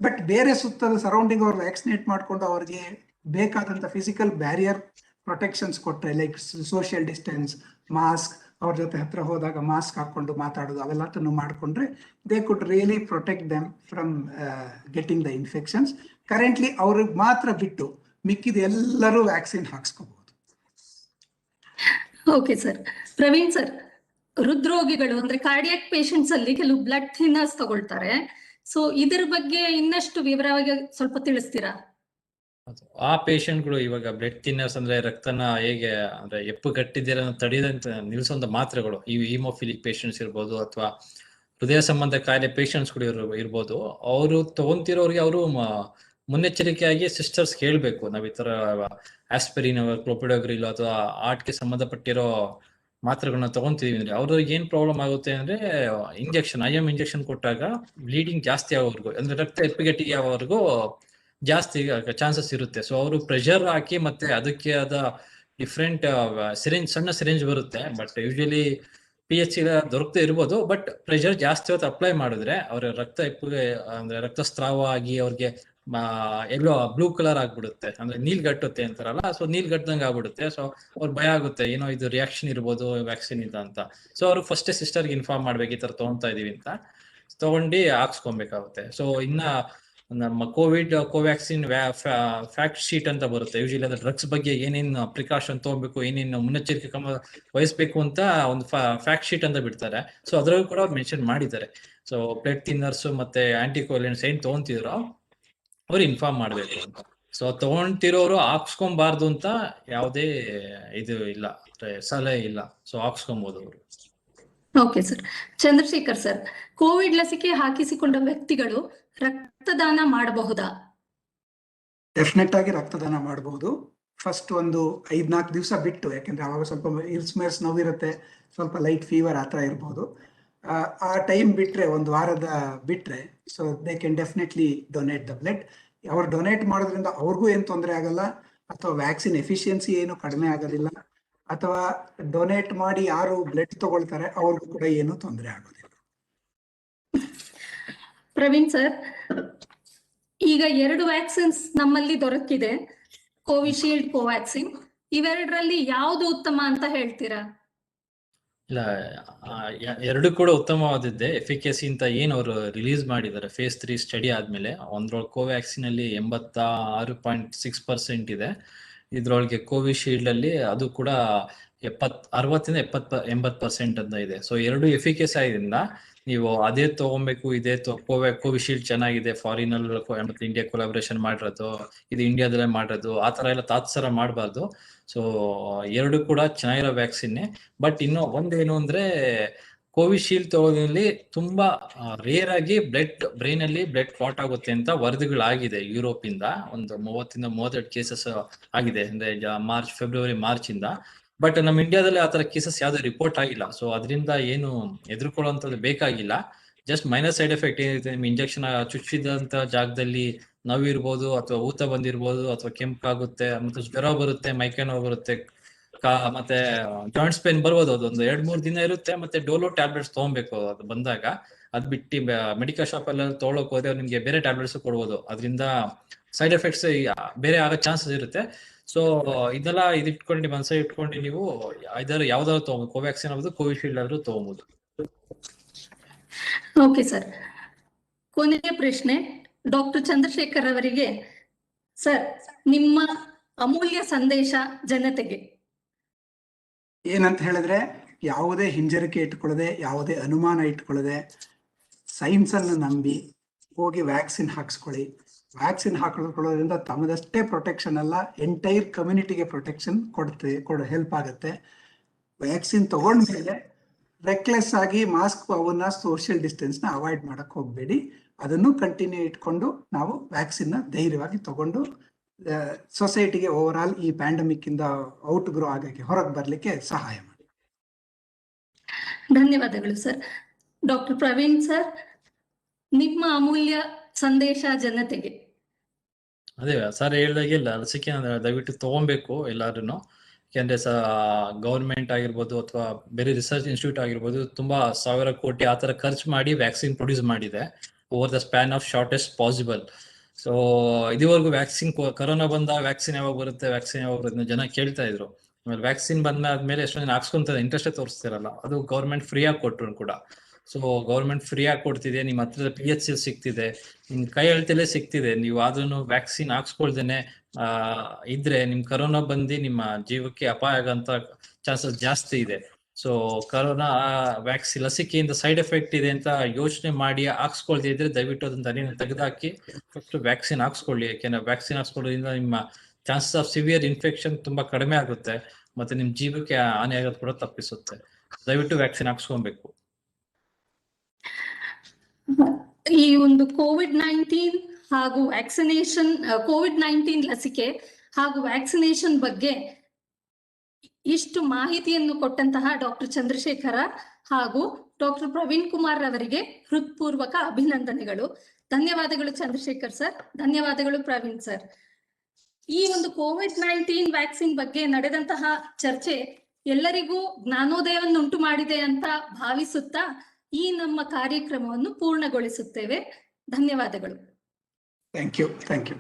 ಬಟ್ ಬೇರೆ ಸುತ್ತದ ಸರೌಂಡಿಂಗ್ ಅವ್ರು ವ್ಯಾಕ್ಸಿನೇಟ್ ಮಾಡ್ಕೊಂಡು ಅವ್ರಿಗೆ ಬೇಕಾದಂತ ಫಿಸಿಕಲ್ ಬ್ಯಾರಿಯರ್ ಪ್ರೊಟೆಕ್ಷನ್ಸ್ ಕೊಟ್ಟರೆ, ಲೈಕ್ ಸೋಷಿಯಲ್ ಡಿಸ್ಟೆನ್ಸ್, ಮಾಸ್ಕ್, ಅವ್ರ ಜೊತೆ ಹತ್ರ ಹೋದಾಗ ಮಾಸ್ಕ್ ಹಾಕೊಂಡು ಮಾತಾಡೋದು ಅವೆಲ್ಲವನ್ನು ಮಾಡಿಕೊಂಡ್ರೆ they could really protect them from getting the infections. Currently ಅವ್ರಿಗೆ ಮಾತ್ರ ಬಿಟ್ಟು ಮಿಕ್ಕಿದ ಎಲ್ಲರೂ ವ್ಯಾಕ್ಸಿನ್ ಹಾಕ್ಸ್ಕೋಬಹುದು.
Okay sir. ಪ್ರವೀಣ್ ಸರ್, ಹೃದ್ರೋಗಿಗಳು ಅಂದ್ರೆ ಕಾರ್ಡಿಯಾಕ್ ಪೇಷಂಟ್ಸ್ ಅಲ್ಲಿ ಕೆಲವು ಬ್ಲಡ್ ಥಿನ್ನರ್ಸ್ ತಗೊಳ್ತಾರೆ. ಸೊ ಇದ್ರ ಬಗ್ಗೆ ಇನ್ನಷ್ಟು ವಿವರವಾಗಿ ಸ್ವಲ್ಪ ತಿಳಿಸ್ತೀರಾ?
ಆ ಪೇಷಂಟ್ಗಳು ಇವಾಗ ಬ್ಲಡ್ ಥಿನ್ನರ್ಸ್ ಅಂದ್ರೆ ರಕ್ತನ ಹೇಗೆ ಅಂದ್ರೆ ಎಪ್ಪುಗಟ್ಟಿದ್ದೀರ ತಡೆಯದಂತ ನಿಲ್ಸೋಂತ ಮಾತ್ರೆಗಳು, ಈ ಹಿಮೋಫಿಲಿಕ್ ಪೇಷಂಟ್ಸ್ ಇರ್ಬೋದು ಅಥವಾ ಹೃದಯ ಸಂಬಂಧ ಕಾಯಿಲೆ ಪೇಷಂಟ್ಸ್ಗಳು ಇರ್ಬೋದು, ಅವರು ತಗೊಂತಿರೋರಿಗೆ ಅವರು ಮುನ್ನೆಚ್ಚರಿಕೆಯಾಗಿ ಸಿಸ್ಟರ್ಸ್ ಹೇಳ್ಬೇಕು, ನಾವ್ ಈ ತರ ಆಸ್ಪಿರಿನ್, ಕ್ಲೋಪಿಡೋಗ್ರಿಲ್ ಅಥವಾ ಹಾರ್ಟ್ಗೆ ಸಂಬಂಧಪಟ್ಟಿರೋ ಮಾತ್ರೆಗಳನ್ನ ತಗೊಂತಿದೀವಿ ಅಂದ್ರೆ ಅವ್ರಿಗೆ ಏನ್ ಪ್ರಾಬ್ಲಮ್ ಆಗುತ್ತೆ ಅಂದ್ರೆ ಇಂಜೆಕ್ಷನ್, IM ಇಂಜೆಕ್ಷನ್ ಕೊಟ್ಟಾಗ ಬ್ಲೀಡಿಂಗ್ ಜಾಸ್ತಿ ಆಗೋವರೆಗೂ ಅಂದ್ರೆ ರಕ್ತ ಎಪ್ಪುಗಟ್ಟಿಗೆ ಆಗೋವರೆಗೂ ಜಾಸ್ತಿ ಚಾನ್ಸಸ್ ಇರುತ್ತೆ. ಸೊ ಅವರು ಪ್ರೆಷರ್ ಹಾಕಿ ಮತ್ತೆ ಅದಕ್ಕೆ ಆದ ಡಿಫ್ರೆಂಟ್ ಸಿರಿಂಜ್, ಸಣ್ಣ ಸಿರಿಂಜ್ ಬರುತ್ತೆ, ಬಟ್ ಯೂಶಲಿ PH ದೊರಕದೇ ಇರ್ಬೋದು, ಬಟ್ ಪ್ರೆಷರ್ ಜಾಸ್ತಿ ಹೊತ್ತು ಅಪ್ಲೈ ಮಾಡಿದ್ರೆ ಅವ್ರ ರಕ್ತ ಎಪ್ಪುಗೆ ಅಂದ್ರೆ ರಕ್ತಸ್ರಾವ ಆಗಿ ಅವ್ರಿಗೆ ಎಲ್ಲೋ ಬ್ಲೂ ಕಲರ್ ಆಗ್ಬಿಡುತ್ತೆ, ಅಂದ್ರೆ ನೀಲ್ಗಟ್ಟುತ್ತೆ ಅಂತಾರಲ್ಲ, ಸೊ ನೀಲ್ಗಟ್ಟದಂಗೆ ಆಗ್ಬಿಡುತ್ತೆ. ಸೊ ಅವ್ರ ಭಯ ಆಗುತ್ತೆ, ಏನೋ ಇದು ರಿಯಾಕ್ಷನ್ ಇರ್ಬೋದು ವ್ಯಾಕ್ಸಿನ್ ಇಂದ ಅಂತ. ಸೊ ಅವ್ರು ಫಸ್ಟ್ ಸಿಸ್ಟರ್ಗೆ ಇನ್ಫಾರ್ಮ್ ಮಾಡ್ಬೇಕು, ಈ ತರ ತಗೊಂತಾ ಇದೀವಿ ಅಂತ, ತಗೊಂಡು ಹಾಕ್ಸ್ಕೊಬೇಕಾಗುತ್ತೆ. ಸೊ ಇನ್ನ ನಮ್ಮ ಕೋವ್ಯಾಕ್ಸಿನ್ ಫ್ಯಾಕ್ಟ್ ಶೀಟ್ ಅಂತ ಬರುತ್ತೆ, ಯೂಶಲಿ ಅದ್ರ ಡ್ರಗ್ಸ್ ಬಗ್ಗೆ ಏನೇನ್ ಪ್ರಿಕಾಷನ್ ತಗೋಬೇಕು, ಏನೇನು ಮುನ್ನೆಚ್ಚರಿಕೆ ಕ್ರಮ ವಹಿಸ್ಬೇಕು ಅಂತ ಒಂದು ಫ್ಯಾಕ್ಟ್ ಶೀಟ್ ಅಂತ ಬಿಡ್ತಾರೆ. ಸೊ ಅದ್ರಲ್ಲೂ ಕೂಡ ಮೆನ್ಷನ್ ಮಾಡಿದ್ದಾರೆ. ಸೊ ಬ್ಲಡ್ ಥಿನ್ನರ್ಸ್ ಮತ್ತೆ ಆಂಟಿಕೋಲೆಂಟ್ಸ್ ಏನ್ ತಗೊಂತಿದ್ರು ಅವ್ರು ಇನ್ಫಾರ್ಮ್ ಮಾಡ್ಬೇಕು ಅಂತ. ಸೊ ತಗೊಂತಿರೋರು ಹಾಕ್ಸ್ಕೊಬಾರ್ದು ಅಂತ ಯಾವುದೇ ಇದು ಇಲ್ಲ, ಸಲಹೆ ಇಲ್ಲ. ಸೊ ಹಾಕ್ಸ್ಕೊಬಹುದು ಅವರು.
Okay sir. Chandrashekhar sir, Covid ಲಸಿಕೆ ಹಾಕಿಸಿಕೊಂಡ ವ್ಯಕ್ತಿಗಳು ರಕ್ತದಾನ ಮಾಡಬಹುದಾ?
ಡೆಫಿನೆಟ್ ಆಗಿ ರಕ್ತದಾನ ಮಾಡಬಹುದು. ಫಸ್ಟ್ ಒಂದು 5-4 ದಿವಸ ಬಿಟ್ಟು, ಯಾಕೆಂದ್ರೆ ಅವಾಗ ಸ್ವಲ್ಪ ಇರ್ಸ್ಮೇರ್ಸ್ ನೋವಿರುತ್ತೆ, ಸ್ವಲ್ಪ ಲೈಟ್ ಫೀವರ್ ಆ ಥರ ಇರ್ಬೋದು. ಆ ಟೈಮ್ ಬಿಟ್ರೆ, ಒಂದು ವಾರದ ಬಿಟ್ರೆ, so they can definitely donate the blood. ಅವ್ರು ಡೊನೇಟ್ ಮಾಡೋದ್ರಿಂದ ಅವ್ರಿಗೂ ಏನು ತೊಂದರೆ ಆಗಲ್ಲ, ಅಥವಾ ವ್ಯಾಕ್ಸಿನ್ ಎಫಿಷಿಯನ್ಸಿ ಏನು ಕಡಿಮೆ ಆಗೋದಿಲ್ಲ, ಅಥವಾ ಡೊನೇಟ್ ಮಾಡಿ ಯಾರು ಬ್ಲಡ್ ತಗೊಳ್ತಾರೆ ಅವ್ರಿಗೂ ಕೂಡ ಏನು ತೊಂದರೆ ಆಗೋದಿಲ್ಲ.
ಪ್ರವೀಣ್ ಸರ್, ಈಗ 2 ವ್ಯಾಕ್ಸಿನ್ಸ್ ನಮ್ಮಲ್ಲಿ ದೊರಕಿದೆ, ಕೋವಿಶೀಲ್ಡ್, ಕೋವ್ಯಾಕ್ಸಿನ್. ಇವೆರಡರಲ್ಲಿ ಯಾವುದು ಉತ್ತಮ ಅಂತ ಹೇಳ್ತೀರಾ?
ಇಲ್ಲ, ಎರಡು ಕೂಡ ಉತ್ತಮವಾದದ್ದೇ. ಎಫಿಕಸಿ ಅಂತ ಏನ್ ಅವರು ರಿಲೀಸ್ ಮಾಡಿದ್ದಾರೆ phase 3 ಸ್ಟಡಿ ಆದ್ಮೇಲೆ, ಒಂದ್ರೊಳಗೆ ಕೋವ್ಯಾಕ್ಸಿನ್ ಅಲ್ಲಿ 86.6% ಇದೆ. ಇದ್ರೊಳಗೆ ಕೋವಿಶೀಲ್ಡ್ ಅಲ್ಲಿ ಅದು ಕೂಡ 60-80% ಅಂತ ಇದೆ. ಸೊ ಎರಡು ಎಫಿಕಸಿ ಆದ್ರಿಂದ ನೀವು ಅದೇ ತಗೊಬೇಕು, ಇದೇ ಕೋವಿಶೀಲ್ಡ್ ಚೆನ್ನಾಗಿದೆ, ಫಾರಿನ್ ಅಲ್ಲಿ ಮತ್ತೆ ಇಂಡಿಯಾ ಕೊಲಾಬ್ರೇಷನ್ ಮಾಡಿರೋದು, ಇದು ಇಂಡಿಯಾದಲ್ಲೇ ಮಾಡಿರೋದು, ಆ ತರ ಎಲ್ಲ ತಾತ್ಸರ ಮಾಡಬಾರ್ದು. ಸೊ ಎರಡು ಕೂಡ ಚೆನ್ನಾಗಿರೋ ವ್ಯಾಕ್ಸಿನ್. ಬಟ್ ಇನ್ನು ಒಂದೇನು ಅಂದ್ರೆ ಕೋವಿಶೀಲ್ಡ್ ತಗೊಳ್ಳೋದ್ರಲ್ಲಿ ತುಂಬಾ ರೇರ್ ಆಗಿ ಬ್ರೈನ್ ಅಲ್ಲಿ ಬ್ಲಡ್ ಕ್ಲಾಟ್ ಆಗುತ್ತೆ ಅಂತ ವರದಿಗಳಾಗಿದೆ. ಯುರೋಪ್ ಇಂದ ಒಂದು 30-32 ಕೇಸಸ್ ಆಗಿದೆ, ಅಂದ್ರೆ ಫೆಬ್ರವರಿ ಮಾರ್ಚ್ ಇಂದ. ಬಟ್ ನಮ್ಮ ಇಂಡಿಯಾದಲ್ಲಿ ಆತರ ಕೇಸಸ್ ಯಾವ್ದು ರಿಪೋರ್ಟ್ ಆಗಿಲ್ಲ. ಸೊ ಅದರಿಂದ ಏನು ಎದುರ್ಕೊಳ್ಳುವಂಥದ್ದು ಬೇಕಾಗಿಲ್ಲ. ಜಸ್ಟ್ ಮೈನರ್ ಸೈಡ್ ಎಫೆಕ್ಟ್ ಏನಿದೆ, ನಿಮ್ ಇಂಜೆಕ್ಷನ್ ಚುಚ್ಚಿದಂತ ಜಾಗದಲ್ಲಿ ನೋವಿರ್ಬೋದು, ಅಥವಾ ಊತ ಬಂದಿರ್ಬೋದು, ಅಥವಾ ಕೆಂಪಾಗುತ್ತೆ, ಮತ್ತೆ ಜ್ವರ ಬರುತ್ತೆ, ಮೈಕೈ ನೋವು ಬರುತ್ತೆ, ಮತ್ತೆ ಜಾಯಿಂಟ್ಸ್ ಪೇನ್ ಬರ್ಬೋದು. ಅದೊಂದು 2-3 ದಿನ ಇರುತ್ತೆ. ಮತ್ತೆ ಡೋಲೋ ಟ್ಯಾಬ್ಲೆಟ್ಸ್ ತಗೊಬೇಕು ಅದು ಬಂದಾಗ. ಅದ್ ಬಿಟ್ಟು ಮೆಡಿಕಲ್ ಶಾಪ್ ಎಲ್ಲ ತೊಗೊಳಕ್ ಹೋದ್ರೆ ನಿಮ್ಗೆ ಬೇರೆ ಟ್ಯಾಬ್ಲೆಟ್ಸ್ ಕೊಡ್ಬೋದು, ಅದರಿಂದ ಸೈಡ್ ಎಫೆಕ್ಟ್ಸ್ ಬೇರೆ ಆಗೋ ಚಾನ್ಸಸ್ ಇರುತ್ತೆ. ಸೊ ಇದೆಲ್ಲ ಇಟ್ಕೊಂಡು ಮನಸ್ಸಲ್ಲಿ ಇಟ್ಕೊಂಡು ನೀವು ಯಾವ್ದಾದ್ರು ತಗೋಬಹುದು, ಕೋವ್ಯಾಕ್ಸಿನ್ ಆದ್ರೂ ಕೋವಿಶೀಲ್ಡ್ ಆದ್ರೂ ತಗೋಬಹುದು.
Okay sir. ಕೊನೆಯ ಪ್ರಶ್ನೆ ಡಾಕ್ಟರ್ ಚಂದ್ರಶೇಖರ್ ಅವರಿಗೆ. ಸರ್, ನಿಮ್ಮ ಅಮೂಲ್ಯ ಸಂದೇಶ ಜನತೆಗೆ
ಏನಂತ ಹೇಳಿದ್ರೆ, ಯಾವುದೇ ಹಿಂಜರಿಕೆ ಇಟ್ಕೊಳ್ಳದೆ, ಯಾವುದೇ ಅನುಮಾನ ಇಟ್ಕೊಳ್ಳದೆ, ಸೈನ್ಸ್ ಅನ್ನು ನಂಬಿ ಹೋಗಿ ವ್ಯಾಕ್ಸಿನ್ ಹಾಕ್ಸ್ಕೊಳ್ಳಿ. ವ್ಯಾಕ್ಸಿನ್ ಹಾಕೊಳ್ಳೋದ್ರಿಂದ ತಮ್ಮದಷ್ಟೇ ಪ್ರೊಟೆಕ್ಷನ್ ಅಲ್ಲ, ಎಂಟೈರ್ ಕಮ್ಯುನಿಟಿಗೆ ಪ್ರೊಟೆಕ್ಷನ್ ಹೆಲ್ಪ್ ಆಗುತ್ತೆ. ವ್ಯಾಕ್ಸಿನ್ ತಗೊಂಡ್ಮೇಲೆ ರೆಕ್ಲೆಸ್ ಆಗಿ ಮಾಸ್ಕ್ ಅವನ್ನ ಸೋಷಿಯಲ್ ಡಿಸ್ಟೆನ್ಸ್ ನ ಅವಾಯ್ಡ್ ಮಾಡಕ್ ಹೋಗ್ಬೇಡಿ. ಅದನ್ನು ಕಂಟಿನ್ಯೂ ಇಟ್ಕೊಂಡು ನಾವು ವ್ಯಾಕ್ಸಿನ್ ನ ಧೈರ್ಯವಾಗಿ ತಗೊಂಡು ಸೊಸೈಟಿಗೆ ಓವರ್ ಆಲ್ ಈ ಪ್ಯಾಂಡಮಿಕ್ ಇಂದ ಔಟ್ ಗ್ರೋ ಆಗಕ್ಕೆ, ಹೊರಗೆ ಬರ್ಲಿಕ್ಕೆ ಸಹಾಯ ಮಾಡಿ.
ಧನ್ಯವಾದಗಳು ಸರ್. ಡಾಕ್ಟರ್ ಪ್ರವೀಣ್ ಸರ್, ನಿಮ್ಮ ಅಮೂಲ್ಯ ಸಂದೇಶ ಜನತೆಗೆ.
ಅದೇ ಸರ್ ಹೇಳ್ದಾಗಿಲ್ಲ, ಲಸಿಕೆ ದಯವಿಟ್ಟು ತಗೊಬೇಕು ಎಲ್ಲಾರು. ಯಾಕೆಂದ್ರೆ ಗವರ್ಮೆಂಟ್ ಆಗಿರ್ಬೋದು ಅಥವಾ ಬೇರೆ ರಿಸರ್ಚ್ ಇನ್ಸ್ಟಿಟ್ಯೂಟ್ ಆಗಿರ್ಬೋದು ತುಂಬಾ 1000 ಕೋಟಿ ಆತರ ಖರ್ಚು ಮಾಡಿ ವ್ಯಾಕ್ಸಿನ್ ಪ್ರೊಡ್ಯೂಸ್ ಮಾಡಿದೆ over the span of shortest possible. So ಇದುವರೆಗೂ ವ್ಯಾಕ್ಸಿನ್, ಕೊರೋನಾ ಬಂದ ವ್ಯಾಕ್ಸಿನ್ ಯಾವಾಗ ಬರುತ್ತೆ ಜನ ಕೇಳ್ತಾ ಇದ್ರು. ಆಮೇಲೆ ವ್ಯಾಕ್ಸಿನ್ ಬಂದಾದ್ಮೇಲೆ ಎಷ್ಟೋ ಜನ ಹಾಕ್ಸ್ಕೊಂತಾರೆ, ಇಂಟ್ರೆಸ್ಟ್ ತೋರಿಸ್ತಿರಲ್ಲ. ಅದು ಗೌರ್ಮೆಂಟ್ ಫ್ರೀ ಆಗಿ ಕೊಟ್ರು ಕೂಡ. ಸೊ ಗೌರ್ಮೆಂಟ್ ಫ್ರೀ ಆಗಿ ಕೊಡ್ತಿದೆ, ನಿಮ್ಮ ಹತ್ರ PHC ಸಿಗ್ತಿದೆ, ನಿಮ್ ಕೈ ಎಳ್ತಲೇ ಸಿಗ್ತಿದೆ. ನೀವು ಆದ್ರೂ ವ್ಯಾಕ್ಸಿನ್ ಹಾಕ್ಸ್ಕೊಳ್ದೇನೆ ಇದ್ರೆ ನಿಮ್ ಕರೋನಾ ಬಂದು ನಿಮ್ಮ ಜೀವಕ್ಕೆ ಅಪಾಯ ಆಗಂತ ಚಾನ್ಸಸ್ ಜಾಸ್ತಿ ಇದೆ. ಸೊ ಕರೋನಾ ವ್ಯಾಕ್ಸಿನ್ ಲಸಿಕೆಯಿಂದ ಸೈಡ್ ಎಫೆಕ್ಟ್ ಇದೆ ಅಂತ ಯೋಚನೆ ಮಾಡಿ ಹಾಕ್ಸ್ಕೊಳ್ದೇ ಇದ್ರೆ ದಯವಿಟ್ಟು ಅದನ್ನ ತೆಗೆದಾಕಿ ಫಸ್ಟ್ ವ್ಯಾಕ್ಸಿನ್ ಹಾಕ್ಸ್ಕೊಳ್ಳಿ. ಯಾಕೆಂದ್ರೆ ವ್ಯಾಕ್ಸಿನ್ ಹಾಕ್ಸ್ಕೊಳ್ಳೋದ್ರಿಂದ ನಿಮ್ಮ ಚಾನ್ಸಸ್ ಆಫ್ ಸಿವಿಯರ್ ಇನ್ಫೆಕ್ಷನ್ ತುಂಬಾ ಕಡಿಮೆ ಆಗುತ್ತೆ, ಮತ್ತೆ ನಿಮ್ ಜೀವಕ್ಕೆ ಹಾನಿ ಆಗೋದು ಕೂಡ ತಪ್ಪಿಸುತ್ತೆ. ದಯವಿಟ್ಟು ವ್ಯಾಕ್ಸಿನ್ ಹಾಕ್ಸ್ಕೊಬೇಕು.
ಈ ಒಂದು COVID-19 ಹಾಗೂ ವ್ಯಾಕ್ಸಿನೇಷನ್, COVID-19 ಲಸಿಕೆ ಹಾಗೂ ವ್ಯಾಕ್ಸಿನೇಷನ್ ಬಗ್ಗೆ ಇಷ್ಟು ಮಾಹಿತಿಯನ್ನು ಕೊಟ್ಟಂತಹ ಡಾಕ್ಟರ್ ಚಂದ್ರಶೇಖರ ಹಾಗೂ ಡಾಕ್ಟರ್ ಪ್ರವೀಣ್ ಕುಮಾರ್ ಅವರಿಗೆ ಹೃತ್ಪೂರ್ವಕ ಅಭಿನಂದನೆಗಳು. ಧನ್ಯವಾದಗಳು ಚಂದ್ರಶೇಖರ್ ಸರ್, ಧನ್ಯವಾದಗಳು ಪ್ರವೀಣ್ ಸರ್. ಈ ಒಂದು COVID-19 ವ್ಯಾಕ್ಸಿನ್ ಬಗ್ಗೆ ನಡೆದಂತಹ ಚರ್ಚೆ ಎಲ್ಲರಿಗೂ ಜ್ಞಾನೋದಯವನ್ನುಂಟು ಮಾಡಿದೆ ಅಂತ ಭಾವಿಸುತ್ತಾ ಈ ನಮ್ಮ ಕಾರ್ಯಕ್ರಮವನ್ನು ಪೂರ್ಣಗೊಳಿಸುತ್ತೇವೆ. ಧನ್ಯವಾದಗಳು.
Thank you.